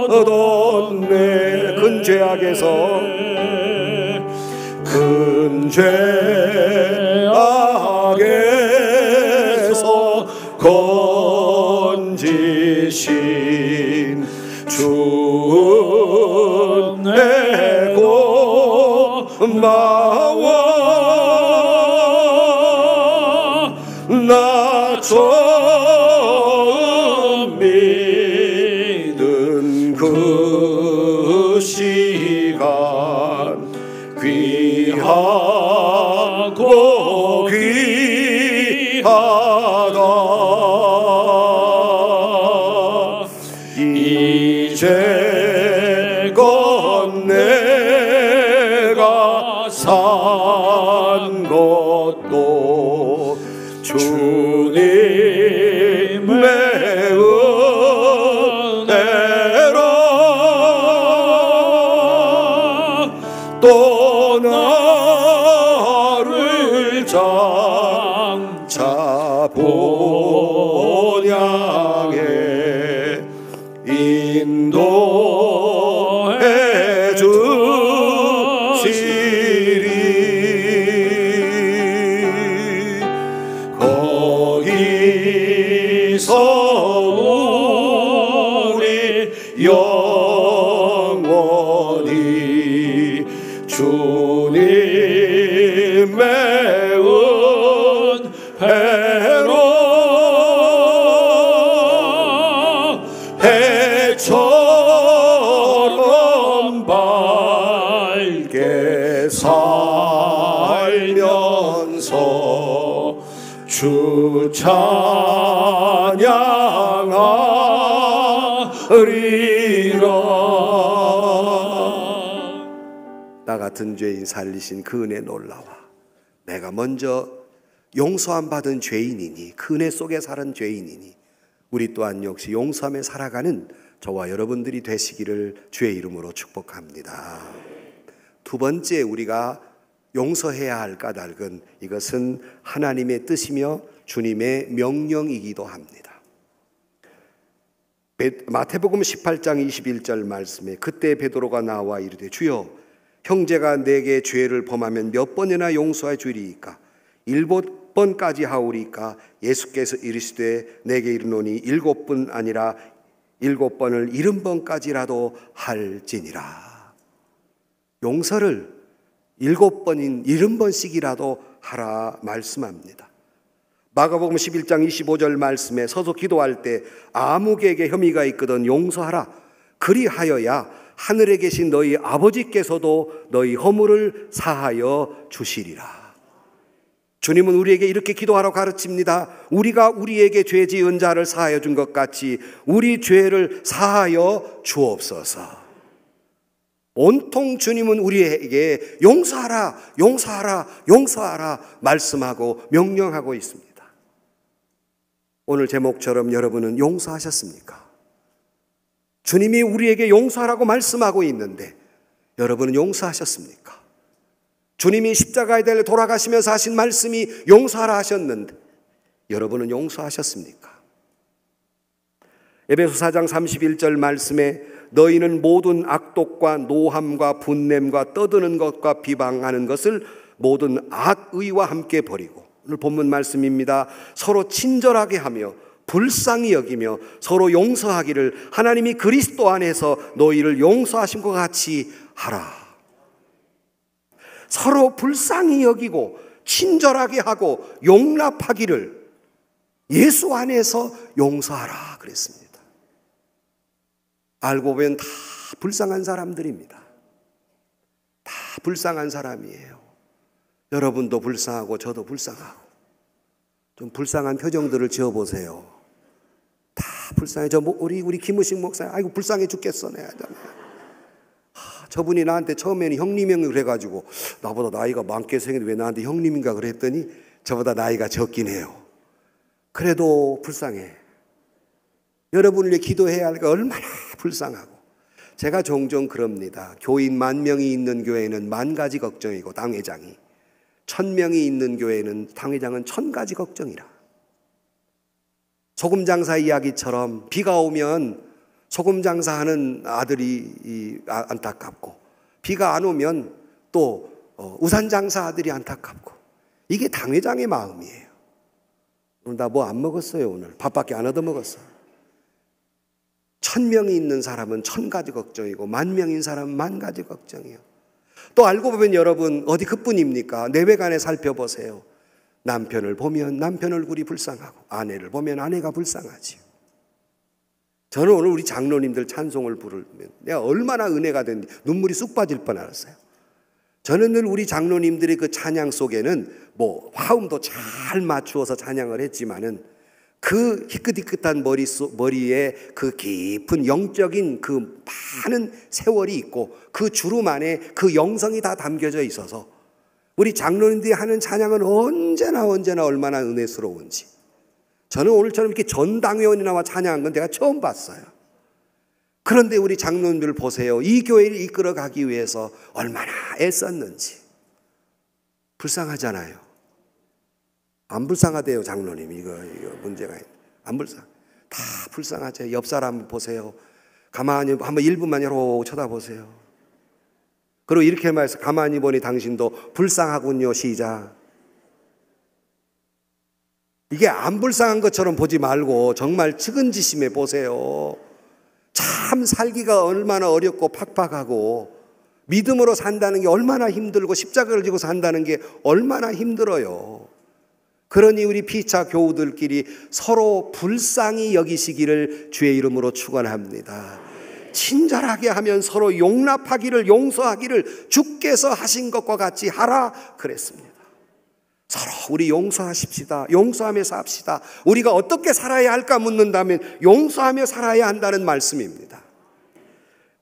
얻었네. 큰 죄악에서 건지신 주 은혜 고마워. 나 처음 믿은 그 시간 하다 이제껏 내가 산 것도 주님의 은혜라 또 나를 장차 본향에 인도해 주시리 거기서 우리 영원히 주님의 은혜로 해처럼 밝게 살면서 주 찬양하리라. 나 같은 죄인 살리신 그 은혜 놀라워. 내가 먼저 용서함 받은 죄인이니 그 은혜 속에 사는 죄인이니 우리 또한 역시 용서함에 살아가는 저와 여러분들이 되시기를 주의 이름으로 축복합니다. 두 번째 우리가 용서해야 할 까닭은 이것은 하나님의 뜻이며 주님의 명령이기도 합니다. 마태복음 18장 21절 말씀에 그때 베드로가 나와 이르되 주여 형제가 내게 죄를 범하면 몇 번이나 용서해 주리이까 7번까지 하오리까 예수께서 이르시되 내게 이르노니 7번 아니라 7번을 70번까지라도 할지니라. 용서를 7번인 70번씩이라도 하라 말씀합니다. 마가복음 11장 25절 말씀에 서서 기도할 때 아무개에게 혐의가 있거든 용서하라. 그리하여야 하늘에 계신 너희 아버지께서도 너희 허물을 사하여 주시리라. 주님은 우리에게 이렇게 기도하라고 가르칩니다. 우리가 우리에게 죄 지은 자를 사하여 준 것 같이 우리 죄를 사하여 주옵소서. 온통 주님은 우리에게 용서하라, 용서하라, 용서하라 말씀하고 명령하고 있습니다. 오늘 제목처럼 여러분은 용서하셨습니까? 주님이 우리에게 용서하라고 말씀하고 있는데 여러분은 용서하셨습니까? 주님이 십자가에 달려 돌아가시면서 하신 말씀이 용서하라 하셨는데 여러분은 용서하셨습니까? 에베소 4장 31절 말씀에 너희는 모든 악독과 노함과 분냄과 떠드는 것과 비방하는 것을 모든 악의와 함께 버리고 오늘 본문 말씀입니다. 서로 친절하게 하며 불쌍히 여기며 서로 용서하기를 하나님이 그리스도 안에서 너희를 용서하신 것 같이 하라. 서로 불쌍히 여기고 친절하게 하고 용납하기를 예수 안에서 용서하라 그랬습니다. 알고 보면 다 불쌍한 사람들입니다. 다 불쌍한 사람이에요. 여러분도 불쌍하고 저도 불쌍하고 좀 불쌍한 표정들을 지어보세요. 다 불쌍해. 우리 김우식 목사님, 아이고 불쌍해 죽겠어 내가. 저분이 나한테 처음에는 형님이라고 그래가지고 나보다 나이가 많게 생겼는데 왜 나한테 형님인가 그랬더니 저보다 나이가 적긴 해요. 그래도 불쌍해. 여러분을 위해 기도해야 할까 얼마나 불쌍하고. 제가 종종 그럽니다. 교인 10,000명이 있는 교회는 10,000가지 걱정이고 당회장이 1,000명이 있는 교회는 당회장은 1,000가지 걱정이라. 소금 장사 이야기처럼 비가 오면 소금 장사하는 아들이 안타깝고 비가 안 오면 또 우산 장사 아들이 안타깝고 이게 당회장의 마음이에요. 오늘 나 뭐 안 먹었어요. 오늘 밥밖에 안 얻어 먹었어. 1,000명이 있는 사람은 1,000가지 걱정이고 10,000명인 사람은 10,000가지 걱정이에요. 또 알고 보면 여러분 어디 그뿐입니까? 내외간에 살펴보세요. 남편을 보면 남편 얼굴이 불쌍하고 아내를 보면 아내가 불쌍하지요. 저는 오늘 우리 장로님들 찬송을 부르면 내가 얼마나 은혜가 됐는지 눈물이 쑥 빠질 뻔했어요. 저는 늘 우리 장로님들의 그 찬양 속에는 뭐 화음도 잘 맞추어서 찬양을 했지만은 그 희끗희끗한 머리에 그 깊은 영적인 그 많은 세월이 있고 그 주름 안에 그 영성이 다 담겨져 있어서 우리 장로님들이 하는 찬양은 언제나 얼마나 은혜스러운지, 저는 오늘처럼 이렇게 전당회원이 나와 찬양한 건 내가 처음 봤어요. 그런데 우리 장로님들 보세요. 이 교회를 이끌어가기 위해서 얼마나 애썼는지. 불쌍하잖아요. 안 불쌍하대요, 장로님. 이거 문제가 안 다 불쌍하죠. 옆 사람 보세요. 가만히 한번 1분만 이러고 쳐다보세요. 그리고 이렇게 말해서 가만히 보니 당신도 불쌍하군요. 시작. 이게 안 불쌍한 것처럼 보지 말고 정말 측은지심에 보세요. 참 살기가 얼마나 어렵고 팍팍하고 믿음으로 산다는 게 얼마나 힘들고 십자가를 지고 산다는 게 얼마나 힘들어요. 그러니 우리 피차 교우들끼리 서로 불쌍히 여기시기를 주의 이름으로 축원합니다. 친절하게 하면 서로 용납하기를, 용서하기를 주께서 하신 것과 같이 하라 그랬습니다. 서로 우리 용서하십시다. 용서하며 삽시다. 우리가 어떻게 살아야 할까 묻는다면 용서하며 살아야 한다는 말씀입니다.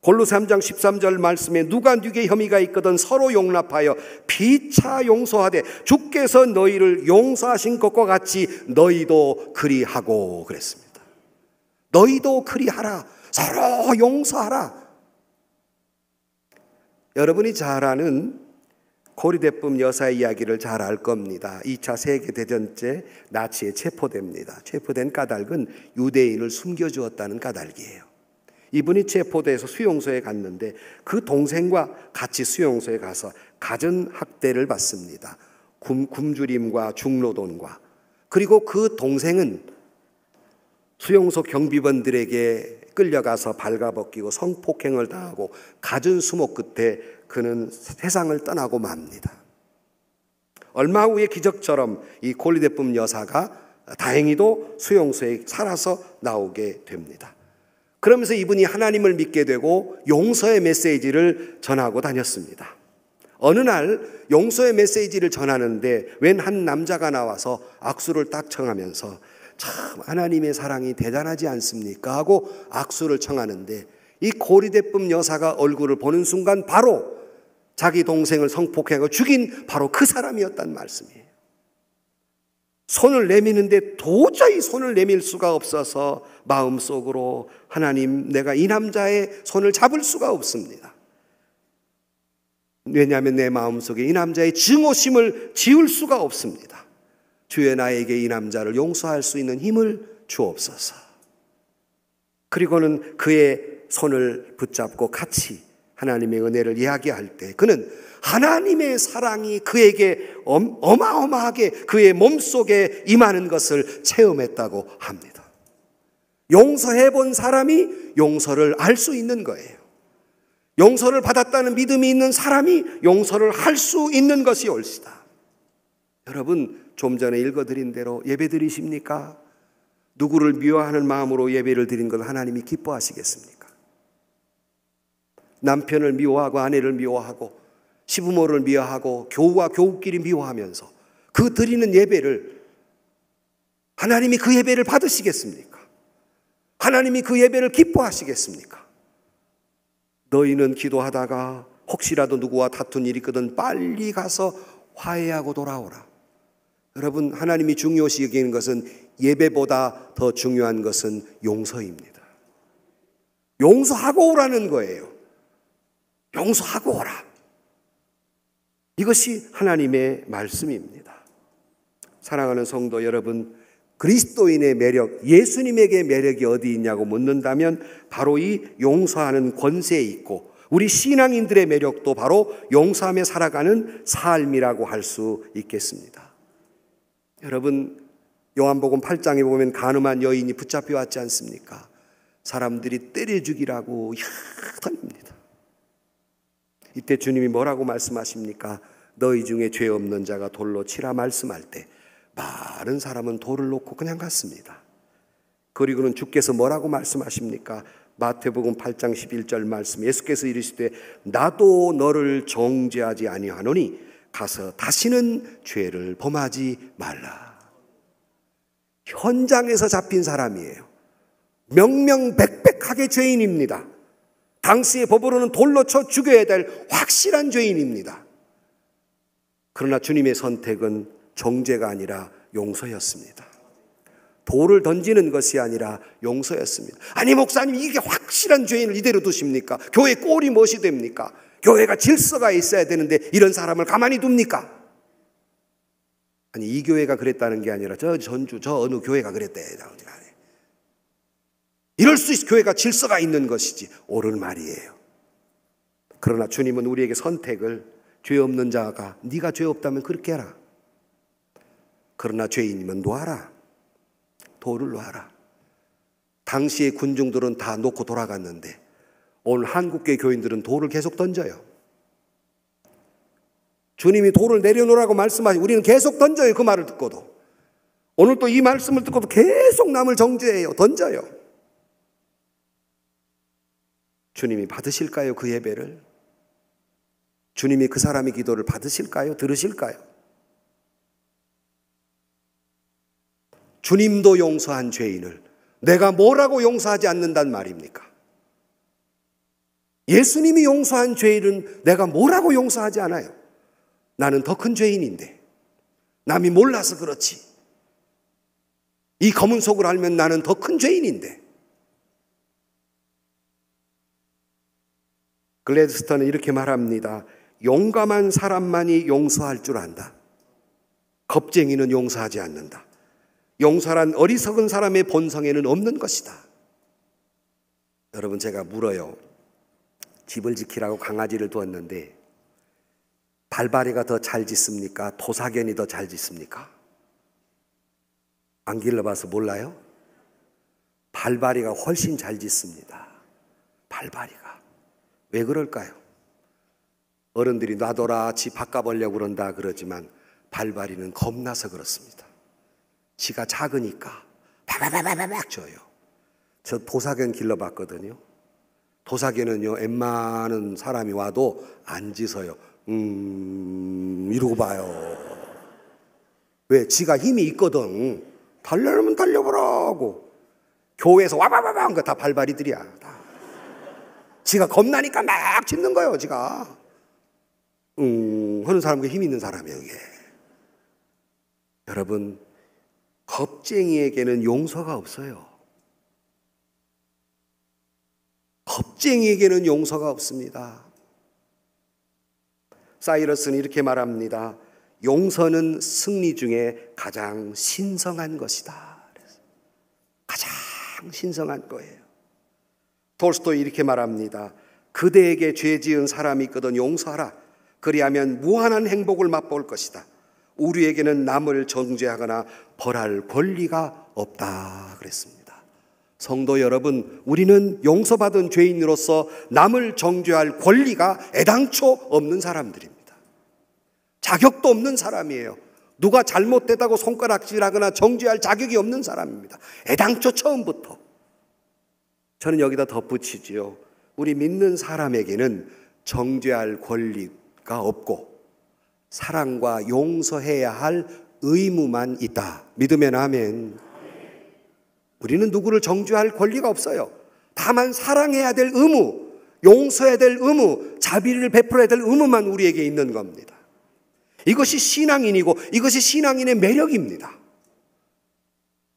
골로새 3장 13절 말씀에 누가 네게 혐의가 있거든 서로 용납하여 피차 용서하되 주께서 너희를 용서하신 것과 같이 너희도 그리하고 그랬습니다. 너희도 그리하라. 서로 용서하라. 여러분이 잘 아는 고리대품 여사의 이야기를 잘 알 겁니다. 2차 세계대전 때 나치에 체포됩니다. 체포된 까닭은 유대인을 숨겨주었다는 까닭이에요. 이분이 체포돼서 수용소에 갔는데 그 동생과 같이 수용소에 가서 갖은 학대를 받습니다. 굶주림과 중노동과. 그리고 그 동생은 수용소 경비원들에게 끌려가서 발가벗기고 성폭행을 당하고 갖은 수목 끝에 그는 세상을 떠나고 맙니다. 얼마 후에 기적처럼 이 고리대품 여사가 다행히도 수용소에 살아서 나오게 됩니다. 그러면서 이분이 하나님을 믿게 되고 용서의 메시지를 전하고 다녔습니다. 어느 날 용서의 메시지를 전하는데 웬 한 남자가 나와서 악수를 딱 청하면서 참 하나님의 사랑이 대단하지 않습니까? 하고 악수를 청하는데 이 고리대품 여사가 얼굴을 보는 순간 바로 자기 동생을 성폭행하고 죽인 바로 그 사람이었단 말씀이에요. 손을 내미는데 도저히 손을 내밀 수가 없어서 마음속으로 하나님, 내가 이 남자의 손을 잡을 수가 없습니다. 왜냐하면 내 마음속에 이 남자의 증오심을 지울 수가 없습니다. 주여 나에게 이 남자를 용서할 수 있는 힘을 주옵소서. 그리고는 그의 손을 붙잡고 같이 하나님의 은혜를 이야기할 때 그는 하나님의 사랑이 그에게 어마어마하게 그의 몸속에 임하는 것을 체험했다고 합니다. 용서해 본 사람이 용서를 알 수 있는 거예요. 용서를 받았다는 믿음이 있는 사람이 용서를 할 수 있는 것이 옳시다. 여러분, 좀 전에 읽어드린 대로 예배 드리십니까? 누구를 미워하는 마음으로 예배를 드린 걸 하나님이 기뻐하시겠습니까? 남편을 미워하고 아내를 미워하고 시부모를 미워하고 교우와 교우끼리 미워하면서 그 드리는 예배를 하나님이 그 예배를 받으시겠습니까? 하나님이 그 예배를 기뻐하시겠습니까? 너희는 기도하다가 혹시라도 누구와 다툰 일이 있거든 빨리 가서 화해하고 돌아오라. 여러분, 하나님이 중요시 여기는 것은 예배보다 더 중요한 것은 용서입니다. 용서하고 오라는 거예요. 용서하고 오라. 이것이 하나님의 말씀입니다. 사랑하는 성도 여러분, 그리스도인의 매력, 예수님에게 매력이 어디 있냐고 묻는다면 바로 이 용서하는 권세에 있고 우리 신앙인들의 매력도 바로 용서하며 살아가는 삶이라고 할 수 있겠습니다. 여러분, 요한복음 8장에 보면 간음한 여인이 붙잡혀 왔지 않습니까? 사람들이 때려 죽이라고 던집니다. 이때 주님이 뭐라고 말씀하십니까? 너희 중에 죄 없는 자가 돌로 치라 말씀할 때 많은 사람은 돌을 놓고 그냥 갔습니다. 그리고는 주께서 뭐라고 말씀하십니까? 마태복음 8장 11절 말씀, 예수께서 이르시되 나도 너를 정죄하지 아니하노니 가서 다시는 죄를 범하지 말라. 현장에서 잡힌 사람이에요. 명명백백하게 죄인입니다. 당시의 법으로는 돌로 쳐 죽여야 될 확실한 죄인입니다. 그러나 주님의 선택은 정죄가 아니라 용서였습니다. 돌을 던지는 것이 아니라 용서였습니다. 아니 목사님, 이게 확실한 죄인을 이대로 두십니까? 교회 꼴이 무엇이 됩니까? 교회가 질서가 있어야 되는데 이런 사람을 가만히 둡니까? 아니 이 교회가 그랬다는 게 아니라 저 전주 저 어느 교회가 그랬대. 이럴 수 있어. 교회가 질서가 있는 것이지 옳은 말이에요. 그러나 주님은 우리에게 선택을, 죄 없는 자가 네가 죄 없다면 그렇게 해라. 그러나 죄인이면 놓아라. 돌을 놓아라. 당시의 군중들은 다 놓고 돌아갔는데 오늘 한국교회 교인들은 돌을 계속 던져요. 주님이 돌을 내려놓으라고 말씀하시고 우리는 계속 던져요. 그 말을 듣고도. 오늘 또 이 말씀을 듣고도 계속 남을 정죄해요. 던져요. 주님이 받으실까요? 그 예배를? 주님이 그 사람의 기도를 받으실까요? 들으실까요? 주님도 용서한 죄인을 내가 뭐라고 용서하지 않는단 말입니까? 예수님이 용서한 죄인은 내가 뭐라고 용서하지 않아요? 나는 더 큰 죄인인데, 남이 몰라서 그렇지. 이 검은 속을 알면 나는 더 큰 죄인인데. 글래드스턴은 이렇게 말합니다. 용감한 사람만이 용서할 줄 안다. 겁쟁이는 용서하지 않는다. 용서란 어리석은 사람의 본성에는 없는 것이다. 여러분, 제가 물어요. 집을 지키라고 강아지를 두었는데 발바리가 더 잘 짖습니까? 도사견이 더 잘 짖습니까? 안 길러봐서 몰라요? 발바리가 훨씬 잘 짖습니다. 발바리가. 왜 그럴까요? 어른들이 놔둬라, 지 바꿔보려고 그런다 그러지만 발바리는 겁나서 그렇습니다. 지가 작으니까 바바바바박 져요. 저 도사견 길러봤거든요. 도사견은요, 웬만한 사람이 와도 안 짖어요. 이러고 봐요. 왜? 지가 힘이 있거든. 달려면 달려보라고. 교회에서 와바바바 한 거 다 발바리들이야. 다. 지가 겁나니까 막 짖는 거예요. 지가 하는 사람과 힘 있는 사람이에요. 이게. 여러분, 겁쟁이에게는 용서가 없어요. 겁쟁이에게는 용서가 없습니다. 사이러스는 이렇게 말합니다. 용서는 승리 중에 가장 신성한 것이다. 가장 신성한 거예요. 톨스토이 이렇게 말합니다. 그대에게 죄 지은 사람이 있거든 용서하라. 그리하면 무한한 행복을 맛볼 것이다. 우리에게는 남을 정죄하거나 벌할 권리가 없다 그랬습니다. 성도 여러분, 우리는 용서받은 죄인으로서 남을 정죄할 권리가 애당초 없는 사람들입니다. 자격도 없는 사람이에요. 누가 잘못됐다고 손가락질하거나 정죄할 자격이 없는 사람입니다. 애당초 처음부터. 저는 여기다 덧붙이지요. 우리 믿는 사람에게는 정죄할 권리가 없고 사랑과 용서해야 할 의무만 있다. 믿으면 아멘. 우리는 누구를 정죄할 권리가 없어요. 다만 사랑해야 될 의무, 용서해야 될 의무, 자비를 베풀어야 될 의무만 우리에게 있는 겁니다. 이것이 신앙인이고 이것이 신앙인의 매력입니다.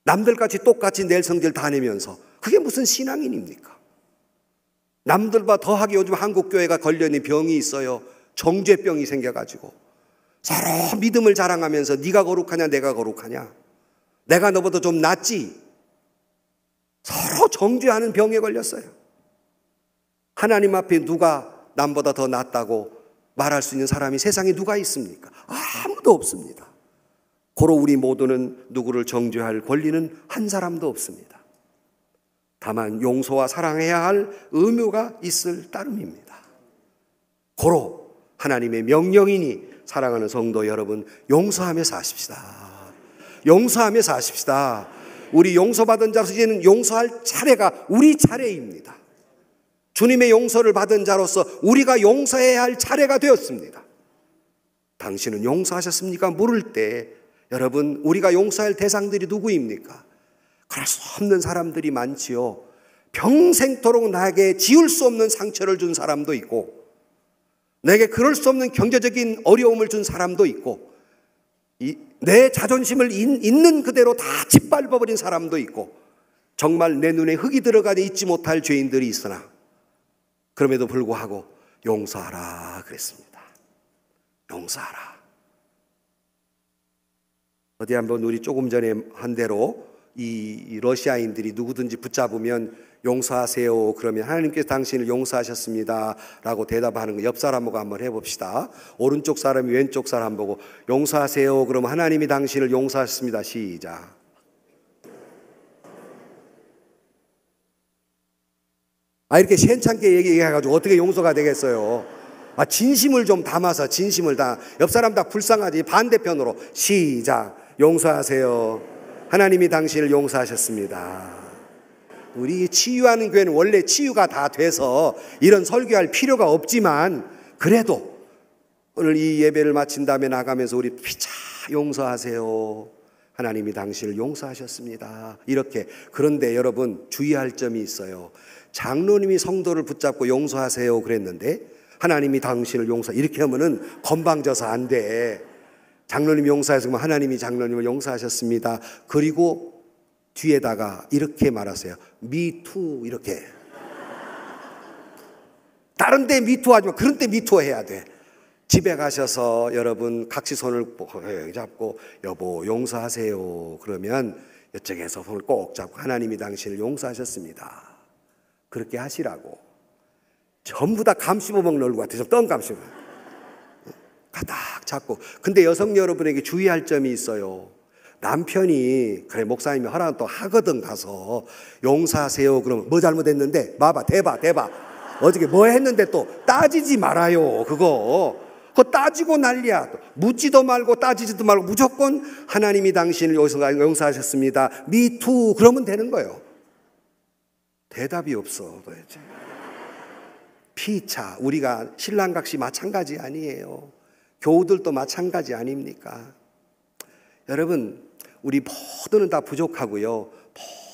남들같이 똑같이 내일 성질 다 내면서 그게 무슨 신앙인입니까? 남들보다 더하게 요즘 한국교회가 걸려있는 병이 있어요. 정죄병이 생겨가지고 서로 믿음을 자랑하면서 네가 거룩하냐 내가 거룩하냐, 내가 너보다 좀 낫지, 서로 정죄하는 병에 걸렸어요. 하나님 앞에 누가 남보다 더 낫다고 말할 수 있는 사람이 세상에 누가 있습니까? 아무도 없습니다. 고로 우리 모두는 누구를 정죄할 권리는 한 사람도 없습니다. 다만 용서와 사랑해야 할 의무가 있을 따름입니다. 고로 하나님의 명령이니 사랑하는 성도 여러분, 용서하며 사십시다. 용서하며 사십시다. 우리 용서받은 자로서 이제는 용서할 차례가 우리 차례입니다. 주님의 용서를 받은 자로서 우리가 용서해야 할 차례가 되었습니다. 당신은 용서하셨습니까? 물을 때 여러분, 우리가 용서할 대상들이 누구입니까? 그럴 수 없는 사람들이 많지요. 평생토록 나에게 지울 수 없는 상처를 준 사람도 있고, 내게 그럴 수 없는 경제적인 어려움을 준 사람도 있고, 내 자존심을 있는 그대로 다 짓밟아버린 사람도 있고, 정말 내 눈에 흙이 들어가지 잊지 못할 죄인들이 있으나 그럼에도 불구하고 용서하라 그랬습니다. 용서하라. 어디 한번 우리 조금 전에 한 대로 이 러시아인들이 누구든지 붙잡으면 용서하세요 그러면 하나님께서 당신을 용서하셨습니다 라고 대답하는 거 옆 사람 보고 한번 해봅시다. 오른쪽 사람이 왼쪽 사람 보고 용서하세요 그러면 하나님이 당신을 용서하셨습니다. 시작. 이렇게 시원찮게 얘기해가지고 어떻게 용서가 되겠어요? 진심을 좀 담아서 진심을 다 옆 사람 다 불쌍하지. 반대편으로 시작. 용서하세요. 하나님이 당신을 용서하셨습니다. 우리 치유하는 교회는 원래 치유가 다 돼서 이런 설교할 필요가 없지만 그래도 오늘 이 예배를 마친 다음에 나가면서 우리 피차 용서하세요. 하나님이 당신을 용서하셨습니다. 이렇게. 그런데 여러분 주의할 점이 있어요. 장로님이 성도를 붙잡고 용서하세요 그랬는데 하나님이 당신을 이렇게 하면은 건방져서 안 돼. 장로님이 용서하셨으면 하나님이 장로님을 용서하셨습니다. 그리고 뒤에다가 이렇게 말하세요. Me too. 이렇게. 다른 데 me too 하지 마. 그런 데 me too 해야 돼. 집에 가셔서 여러분 각시 손을 잡고 여보 용서하세요 그러면 이쪽에서 손을 꼭 잡고 하나님이 당신을 용서하셨습니다. 그렇게 하시라고. 전부 다 감 씹어먹는 얼굴 같아서 똥감 씹어 가닥 잡고. 근데 여성 여러분에게 주의할 점이 있어요. 남편이 그래 목사님이 허락은 또 하거든 가서 용서하세요 그러면 뭐 잘못했는데 봐봐 대봐 어저께 뭐 했는데 또 따지지 말아요. 그거 따지고 난리야. 묻지도 말고 따지지도 말고 무조건 하나님이 당신을 용서하셨습니다. Me too 그러면 되는 거예요. 대답이 없어 도대체. 피차. 우리가 신랑각시 마찬가지 아니에요. 교우들도 마찬가지 아닙니까? 여러분 우리 모두는 다 부족하고요.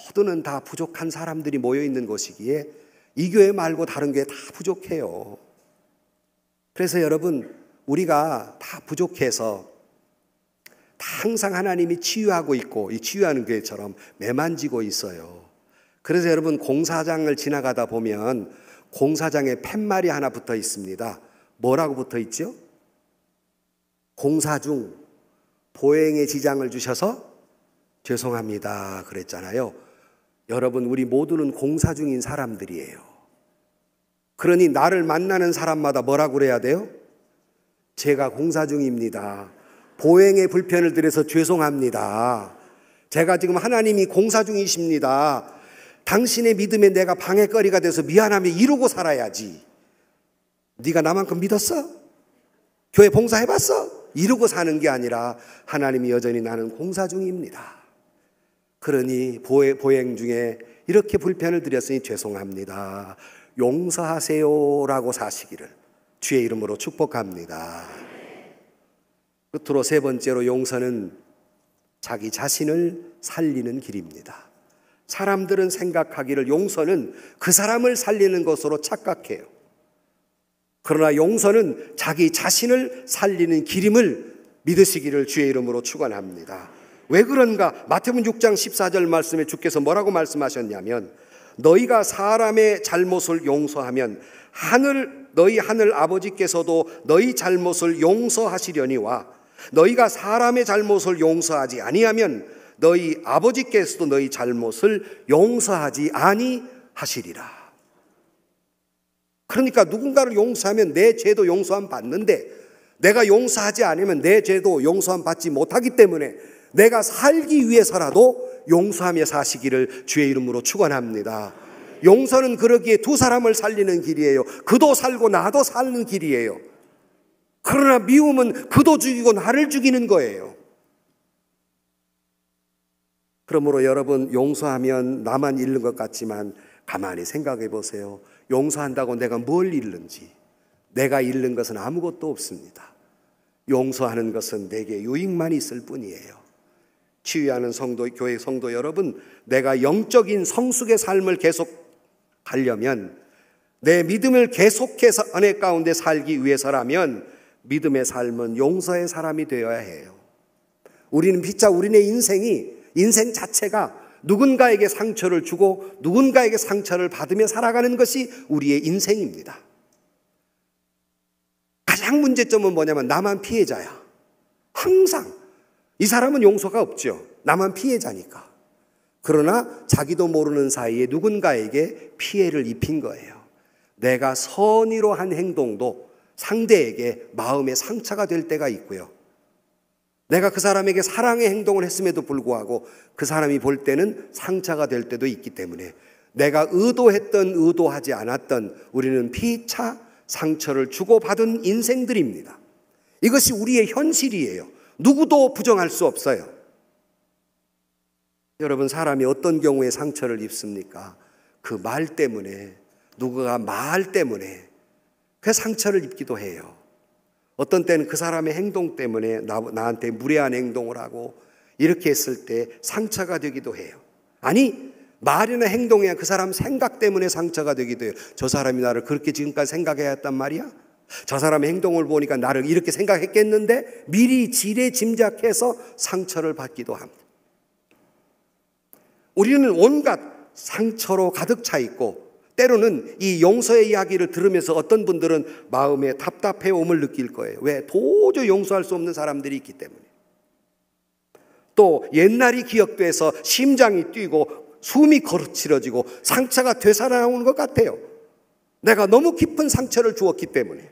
모두는 다 부족한 사람들이 모여있는 곳이기에 이 교회 말고 다른 교회 다 부족해요. 그래서 여러분 우리가 다 부족해서 항상 하나님이 치유하고 있고 이 치유하는 교회처럼 매만지고 있어요. 그래서 여러분 공사장을 지나가다 보면 공사장에 팻말이 하나 붙어 있습니다. 뭐라고 붙어 있죠? 공사 중 보행에 지장을 주셔서 죄송합니다 그랬잖아요. 여러분 우리 모두는 공사 중인 사람들이에요. 그러니 나를 만나는 사람마다 뭐라고 그래야 돼요? 제가 공사 중입니다. 보행에 불편을 드려서 죄송합니다. 제가 지금 하나님이 공사 중이십니다. 당신의 믿음에 내가 방해거리가 돼서 미안하며 이루고 살아야지. 네가 나만큼 믿었어? 교회 봉사해봤어? 이루고 사는 게 아니라 하나님이 여전히 나는 공사 중입니다. 그러니 보행 중에 이렇게 불편을 드렸으니 죄송합니다. 용서하세요라고 사시기를 주의 이름으로 축복합니다. 끝으로 세 번째로 용서는 자기 자신을 살리는 길입니다. 사람들은 생각하기를 용서는 그 사람을 살리는 것으로 착각해요. 그러나 용서는 자기 자신을 살리는 길임을 믿으시기를 주의 이름으로 축원합니다. 왜 그런가? 마태복음 6장 14절 말씀에 주께서 뭐라고 말씀하셨냐면 너희가 사람의 잘못을 용서하면 너희 하늘 아버지께서도 너희 잘못을 용서하시려니와 너희가 사람의 잘못을 용서하지 아니하면 너희 아버지께서도 너희 잘못을 용서하지 아니하시리라. 그러니까 누군가를 용서하면 내 죄도 용서함 받는데 내가 용서하지 않으면 내 죄도 용서함 받지 못하기 때문에 내가 살기 위해서라도 용서하며 사시기를 주의 이름으로 축원합니다. 용서는 그러기에 두 사람을 살리는 길이에요. 그도 살고 나도 사는 길이에요. 그러나 미움은 그도 죽이고 나를 죽이는 거예요. 그러므로 여러분 용서하면 나만 잃는 것 같지만 가만히 생각해 보세요. 용서한다고 내가 뭘 잃는지. 내가 잃는 것은 아무것도 없습니다. 용서하는 것은 내게 유익만 있을 뿐이에요. 치유하는 교회 성도 여러분, 내가 영적인 성숙의 삶을 계속 가려면, 내 믿음을 계속해서 은혜 가운데 살기 위해서라면 믿음의 삶은 용서의 사람이 되어야 해요. 우리는 피차 우리네 인생 자체가 누군가에게 상처를 주고 누군가에게 상처를 받으며 살아가는 것이 우리의 인생입니다. 가장 문제점은 뭐냐면 나만 피해자야. 항상 이 사람은 용서가 없죠. 나만 피해자니까. 그러나 자기도 모르는 사이에 누군가에게 피해를 입힌 거예요. 내가 선의로 한 행동도 상대에게 마음의 상처가 될 때가 있고요. 내가 그 사람에게 사랑의 행동을 했음에도 불구하고 그 사람이 볼 때는 상처가 될 때도 있기 때문에 내가 의도했던 의도하지 않았던 우리는 피차 상처를 주고받은 인생들입니다. 이것이 우리의 현실이에요. 누구도 부정할 수 없어요. 여러분, 사람이 어떤 경우에 상처를 입습니까? 그 말 때문에, 누구가 말 때문에 그 상처를 입기도 해요. 어떤 때는 그 사람의 행동 때문에 나한테 무례한 행동을 하고 이렇게 했을 때 상처가 되기도 해요. 아니, 말이나 행동이야 그 사람 생각 때문에 상처가 되기도 해요. 저 사람이 나를 그렇게 지금까지 생각해야 했단 말이야? 저 사람의 행동을 보니까 나를 이렇게 생각했겠는데 미리 지레 짐작해서 상처를 받기도 합니다. 우리는 온갖 상처로 가득 차 있고 때로는 이 용서의 이야기를 들으면서 어떤 분들은 마음에 답답해옴을 느낄 거예요. 왜? 도저히 용서할 수 없는 사람들이 있기 때문에. 또 옛날이 기억돼서 심장이 뛰고 숨이 거칠어지고 상처가 되살아나오는 것 같아요. 내가 너무 깊은 상처를 주었기 때문에.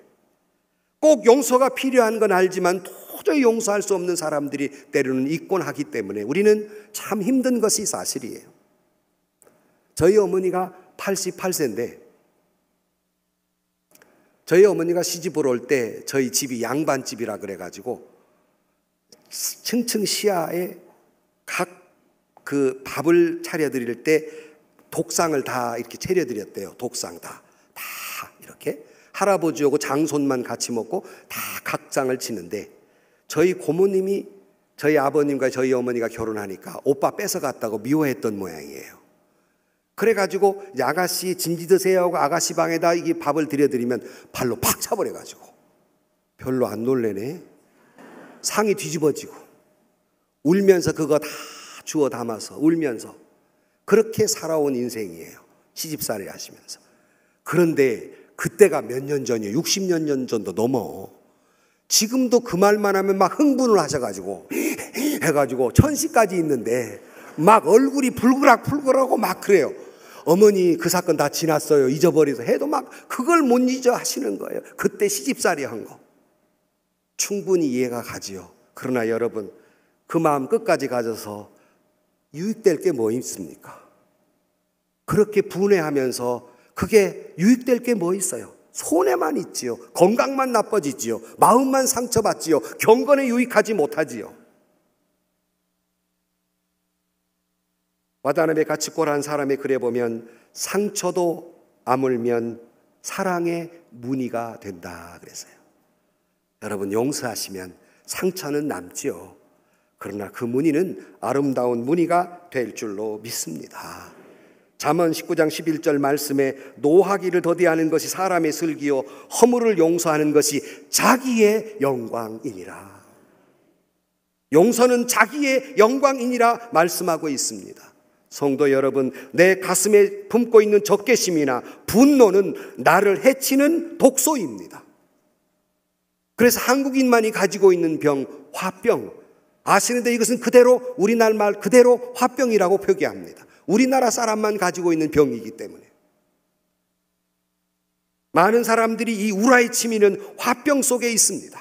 꼭 용서가 필요한 건 알지만 도저히 용서할 수 없는 사람들이 때로는 있곤 하기 때문에 우리는 참 힘든 것이 사실이에요. 저희 어머니가 88세인데 저희 어머니가 시집을 올 때 저희 집이 양반집이라 그래가지고 층층 시야에 각 그 밥을 차려드릴 때 독상을 다 이렇게 차려드렸대요. 독상 다 이렇게 할아버지하고 장손만 같이 먹고 다 각장을 치는데 저희 고모님이 저희 아버님과 저희 어머니가 결혼하니까 오빠 뺏어갔다고 미워했던 모양이에요. 그래가지고 아가씨 진지 드세요 하고 아가씨 방에다 이 밥을 들여드리면 발로 팍 차버려가지고 별로 안 놀래네. 상이 뒤집어지고 울면서 그거 다 주워 담아서 울면서 그렇게 살아온 인생이에요. 시집살이 하시면서. 그런데 그때가 몇 년 전이에요. 60년 전도 넘어. 지금도 그 말만 하면 막 흥분을 하셔가지고 해가지고 천시까지 있는데 막 얼굴이 불그락불그라고 막 그래요. 어머니 그 사건 다 지났어요. 잊어버리서 해도 막 그걸 못 잊어 하시는 거예요. 그때 시집살이 한 거. 충분히 이해가 가지요. 그러나 여러분, 그 마음 끝까지 가져서 유익될 게 뭐 있습니까? 그렇게 분해하면서 그게 유익될 게 뭐 있어요? 손해만 있지요. 건강만 나빠지지요. 마음만 상처받지요. 경건에 유익하지 못하지요. 와다나베 가츠코라는 사람의 글에 보면 상처도 아물면 사랑의 무늬가 된다 그랬어요. 여러분, 용서하시면 상처는 남지요. 그러나 그 무늬는 아름다운 무늬가 될 줄로 믿습니다. 잠언 19장 11절 말씀에 노하기를 더디하는 것이 사람의 슬기요 허물을 용서하는 것이 자기의 영광이니라. 용서는 자기의 영광이니라 말씀하고 있습니다. 성도 여러분, 내 가슴에 품고 있는 적개심이나 분노는 나를 해치는 독소입니다. 그래서 한국인만이 가지고 있는 병, 화병 아시는데 이것은 그대로 우리나라 말 그대로 화병이라고 표기합니다. 우리나라 사람만 가지고 있는 병이기 때문에 많은 사람들이 이 우라의 치미는 화병 속에 있습니다.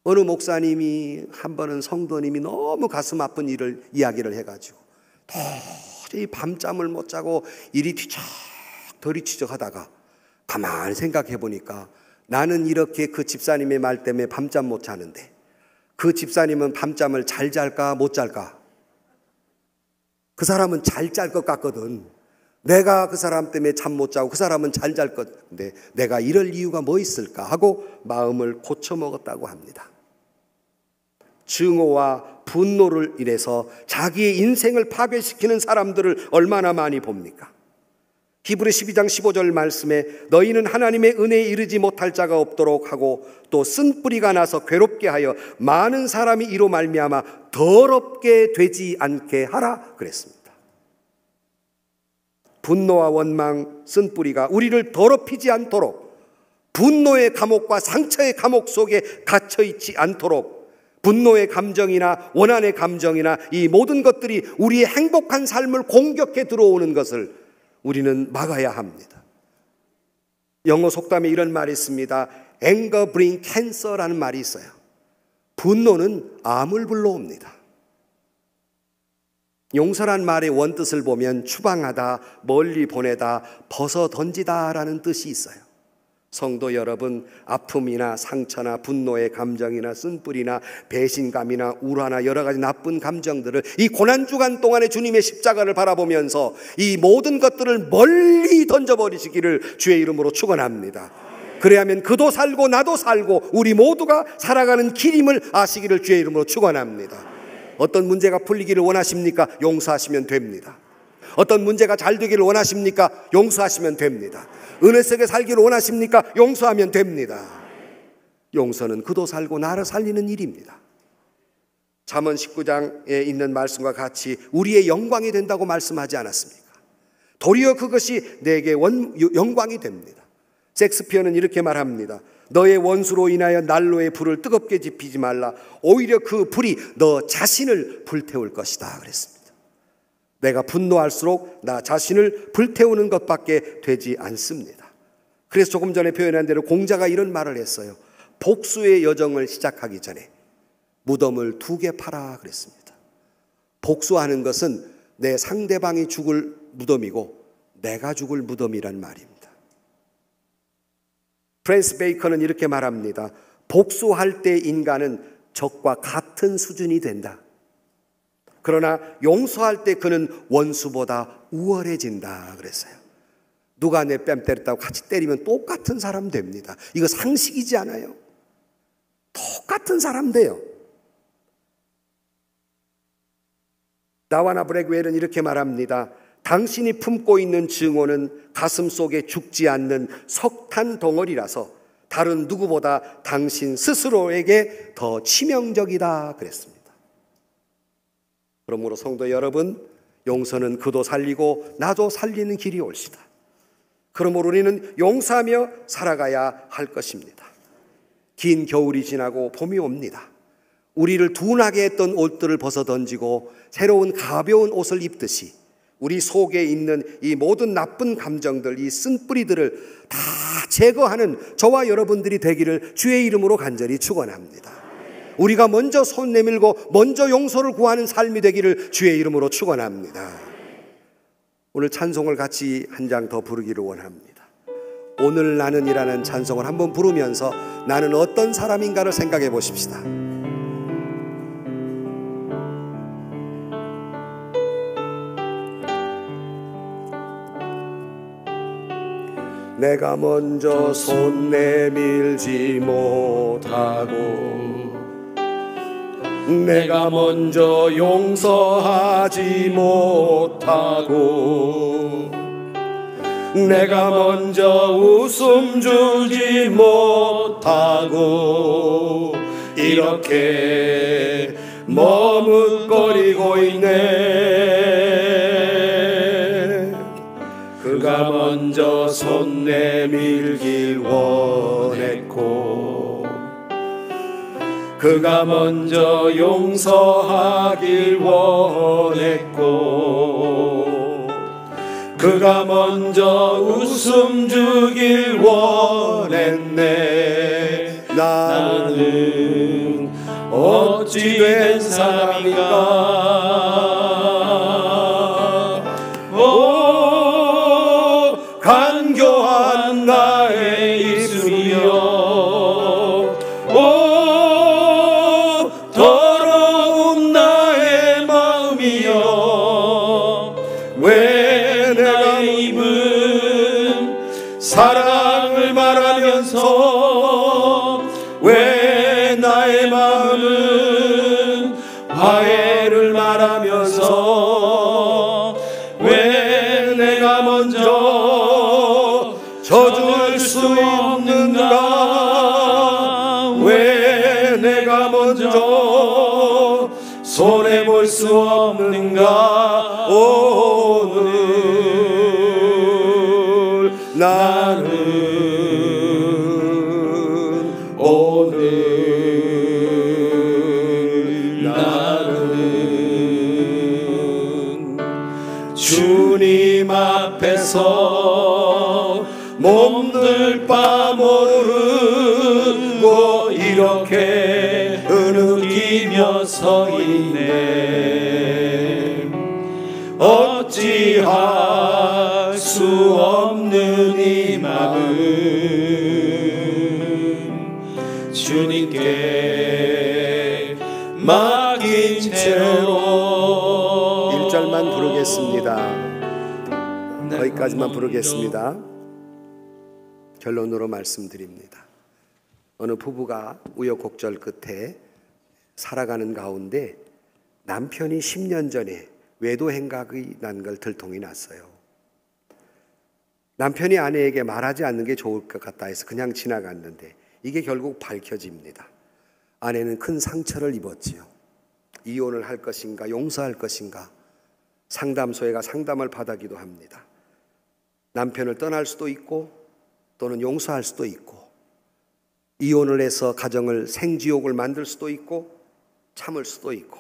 어느 목사님이 한 번은 성도님이 너무 가슴 아픈 이야기를 해가지고 도저히 밤잠을 못 자고 이리 뒤척 하다가 가만히 생각해 보니까 나는 이렇게 그 집사님의 말 때문에 밤잠 못 자는데 그 집사님은 밤잠을 잘 잘까 못 잘까? 그 사람은 잘 잘 것 같거든. 내가 그 사람 때문에 잠 못 자고 그 사람은 잘 잘 건데 내가 이럴 이유가 뭐 있을까 하고 마음을 고쳐먹었다고 합니다. 증오와 분노를 인해서 자기의 인생을 파괴시키는 사람들을 얼마나 많이 봅니까? 히브리 12장 15절 말씀에 너희는 하나님의 은혜에 이르지 못할 자가 없도록 하고 또 쓴뿌리가 나서 괴롭게 하여 많은 사람이 이로 말미암아 더럽게 되지 않게 하라 그랬습니다. 분노와 원망, 쓴뿌리가 우리를 더럽히지 않도록, 분노의 감옥과 상처의 감옥 속에 갇혀있지 않도록, 분노의 감정이나 원한의 감정이나 이 모든 것들이 우리의 행복한 삶을 공격해 들어오는 것을 우리는 막아야 합니다. 영어 속담에 이런 말이 있습니다. Anger bring cancer라는 말이 있어요. 분노는 암을 불러옵니다. 용서란 말의 원뜻을 보면 추방하다, 멀리 보내다, 벗어 던지다 라는 뜻이 있어요. 성도 여러분, 아픔이나 상처나 분노의 감정이나 쓴뿌리나 배신감이나 우라나 여러 가지 나쁜 감정들을 이 고난주간 동안에 주님의 십자가를 바라보면서 이 모든 것들을 멀리 던져버리시기를 주의 이름으로 축원합니다. 그래야만 그도 살고 나도 살고 우리 모두가 살아가는 길임을 아시기를 주의 이름으로 축원합니다. 어떤 문제가 풀리기를 원하십니까? 용서하시면 됩니다. 어떤 문제가 잘 되기를 원하십니까? 용서하시면 됩니다. 은혜 속에 살기를 원하십니까? 용서하면 됩니다. 용서는 그도 살고 나를 살리는 일입니다. 잠언 19장에 있는 말씀과 같이 우리의 영광이 된다고 말씀하지 않았습니까? 도리어 그것이 내게 영광이 됩니다. 섹스피어는 이렇게 말합니다. 너의 원수로 인하여 난로의 불을 뜨겁게 지피지 말라. 오히려 그 불이 너 자신을 불태울 것이다 그랬습니다. 내가 분노할수록 나 자신을 불태우는 것밖에 되지 않습니다. 그래서 조금 전에 표현한 대로 공자가 이런 말을 했어요. 복수의 여정을 시작하기 전에 무덤을 2개 파라 그랬습니다. 복수하는 것은 내 상대방이 죽을 무덤이고 내가 죽을 무덤이란 말입니다. 프랜스 베이컨은 이렇게 말합니다. 복수할 때 인간은 적과 같은 수준이 된다. 그러나 용서할 때 그는 원수보다 우월해진다 그랬어요. 누가 내 뺨 때렸다고 같이 때리면 똑같은 사람 됩니다. 이거 상식이지 않아요? 똑같은 사람 돼요. 나와나 브래그웰은 이렇게 말합니다. 당신이 품고 있는 증오는 가슴 속에 죽지 않는 석탄 덩어리라서 다른 누구보다 당신 스스로에게 더 치명적이다 그랬습니다. 그러므로 성도 여러분, 용서는 그도 살리고 나도 살리는 길이 옳시다. 그러므로 우리는 용서하며 살아가야 할 것입니다. 긴 겨울이 지나고 봄이 옵니다. 우리를 둔하게 했던 옷들을 벗어 던지고 새로운 가벼운 옷을 입듯이 우리 속에 있는 이 모든 나쁜 감정들, 이 쓴뿌리들을 다 제거하는 저와 여러분들이 되기를 주의 이름으로 간절히 축원합니다. 우리가 먼저 손 내밀고 먼저 용서를 구하는 삶이 되기를 주의 이름으로 축원합니다. 오늘 찬송을 같이 한 장 더 부르기를 원합니다. 오늘 나는 이라는 찬송을 한번 부르면서 나는 어떤 사람인가를 생각해 보십시다. 내가 먼저 손 내밀지 못하고 내가 먼저 용서하지 못하고 내가 먼저 웃음 주지 못하고 이렇게 머뭇거리고 있네. 그가 먼저 손 내밀길 원했고 그가 먼저 용서하길 원했고 그가 먼저 웃음 주길 원했네. 나는 어찌 된 사람인가. 오 간교한 나의 입술이여 더러운 나의 마음이여 왜 내가 사랑을 말하면서 왜 나의 마음은 화해를 말하면서 왜 내가 먼저 져줄 수 없는가 왜 내가 먼저 손해볼 수 없는가 오늘 나는 주님 앞에서 몸둘 바 모르고 이렇게 느끼며 서 있네. 어찌할 수 없는 이 마음 주님께 맡긴 채로 1절만 부르겠습니다. 거기까지만 부르겠습니다. 결론으로 말씀드립니다. 어느 부부가 우여곡절 끝에 살아가는 가운데 남편이 10년 전에 외도 행각이 난 걸 들통이 났어요. 남편이 아내에게 말하지 않는 게 좋을 것 같다 해서 그냥 지나갔는데 이게 결국 밝혀집니다. 아내는 큰 상처를 입었지요. 이혼을 할 것인가 용서할 것인가 상담소에 가 상담을 받아기도 합니다. 남편을 떠날 수도 있고 또는 용서할 수도 있고 이혼을 해서 가정을 생지옥을 만들 수도 있고 참을 수도 있고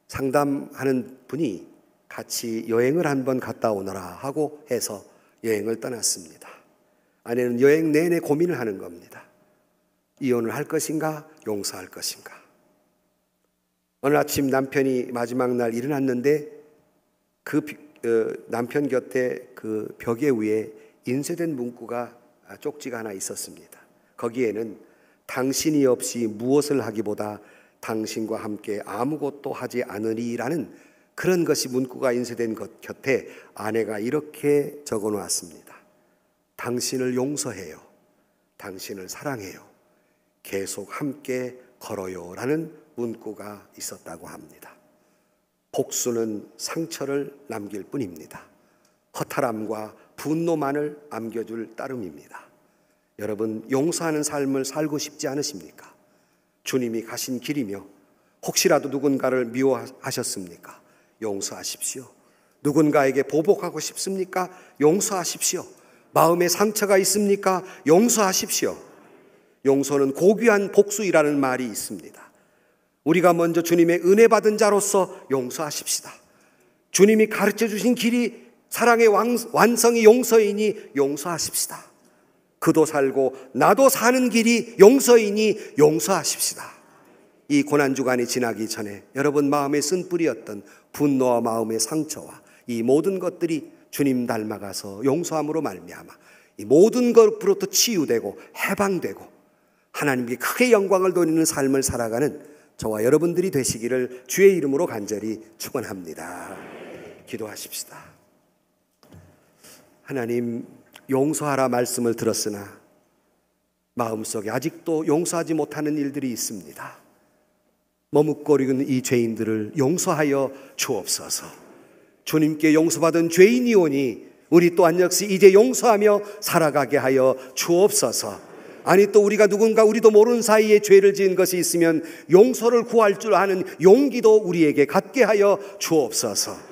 상담하는 분이 같이 여행을 한번 갔다 오너라 하고 해서 여행을 떠났습니다. 아내는 여행 내내 고민을 하는 겁니다. 이혼을 할 것인가 용서할 것인가. 어느 아침 남편이 마지막 날 일어났는데 그 남편 곁에 그 벽에 위에 인쇄된 문구가 쪽지가 하나 있었습니다. 거기에는 당신이 없이 무엇을 하기보다 당신과 함께 아무것도 하지 않으리라는 그런 것이 문구가 인쇄된 것 곁에 아내가 이렇게 적어 놓았습니다. 당신을 용서해요. 당신을 사랑해요. 계속 함께 걸어요 라는 문구가 있었다고 합니다. 복수는 상처를 남길 뿐입니다. 허탈함과 분노만을 안겨줄 따름입니다. 여러분 용서하는 삶을 살고 싶지 않으십니까? 주님이 가신 길이며 혹시라도 누군가를 미워하셨습니까? 용서하십시오. 누군가에게 보복하고 싶습니까? 용서하십시오. 마음에 상처가 있습니까? 용서하십시오. 용서는 고귀한 복수이라는 말이 있습니다. 우리가 먼저 주님의 은혜 받은 자로서 용서하십시다. 주님이 가르쳐 주신 길이 사랑의 완성이 용서이니 용서하십시다. 그도 살고 나도 사는 길이 용서이니 용서하십시다. 이 고난주간이 지나기 전에 여러분 마음에 쓴 뿌리였던 분노와 마음의 상처와 이 모든 것들이 주님 닮아가서 용서함으로 말미암아 이 모든 것으로부터 치유되고 해방되고 하나님께 크게 영광을 돌리는 삶을 살아가는 저와 여러분들이 되시기를 주의 이름으로 간절히 축원합니다. 기도하십시다. 하나님, 용서하라 말씀을 들었으나 마음속에 아직도 용서하지 못하는 일들이 있습니다. 머뭇거리는 이 죄인들을 용서하여 주옵소서. 주님께 용서받은 죄인이오니 우리 또한 역시 이제 용서하며 살아가게 하여 주옵소서. 아니 또 우리가 누군가 우리도 모르는 사이에 죄를 지은 것이 있으면 용서를 구할 줄 아는 용기도 우리에게 갖게 하여 주옵소서.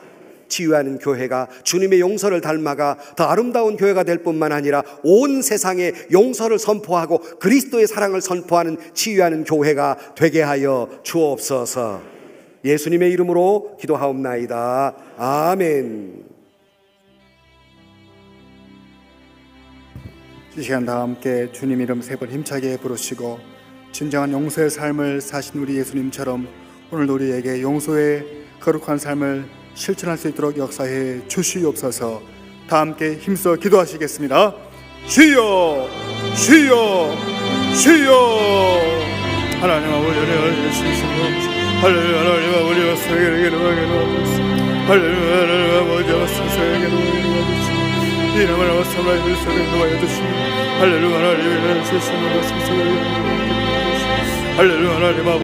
치유하는 교회가 주님의 용서를 닮아가 더 아름다운 교회가 될 뿐만 아니라 온 세상에 용서를 선포하고 그리스도의 사랑을 선포하는 치유하는 교회가 되게 하여 주옵소서. 예수님의 이름으로 기도하옵나이다. 아멘. 이 시간 다 함께 주님 이름 세 번 힘차게 부르시고 진정한 용서의 삶을 사신 우리 예수님처럼 오늘 우리에게 용서의 거룩한 삶을 실천할 수 있도록 역사해 주시옵소서. 다 함께 힘써 기도하시겠습니다. 주여 주여 주여. 하나님 아버지 할렐루야 하나님 아버지 세계를 기도하게 도와주시옵소서. 할렐루야 하나님 아버지 세계를 기도하게 도와주시옵소서. 이름을 아버사라 예수를 도와여 주시며 할렐루야 하나님의 세상으로 세상을 할렐루야 하나님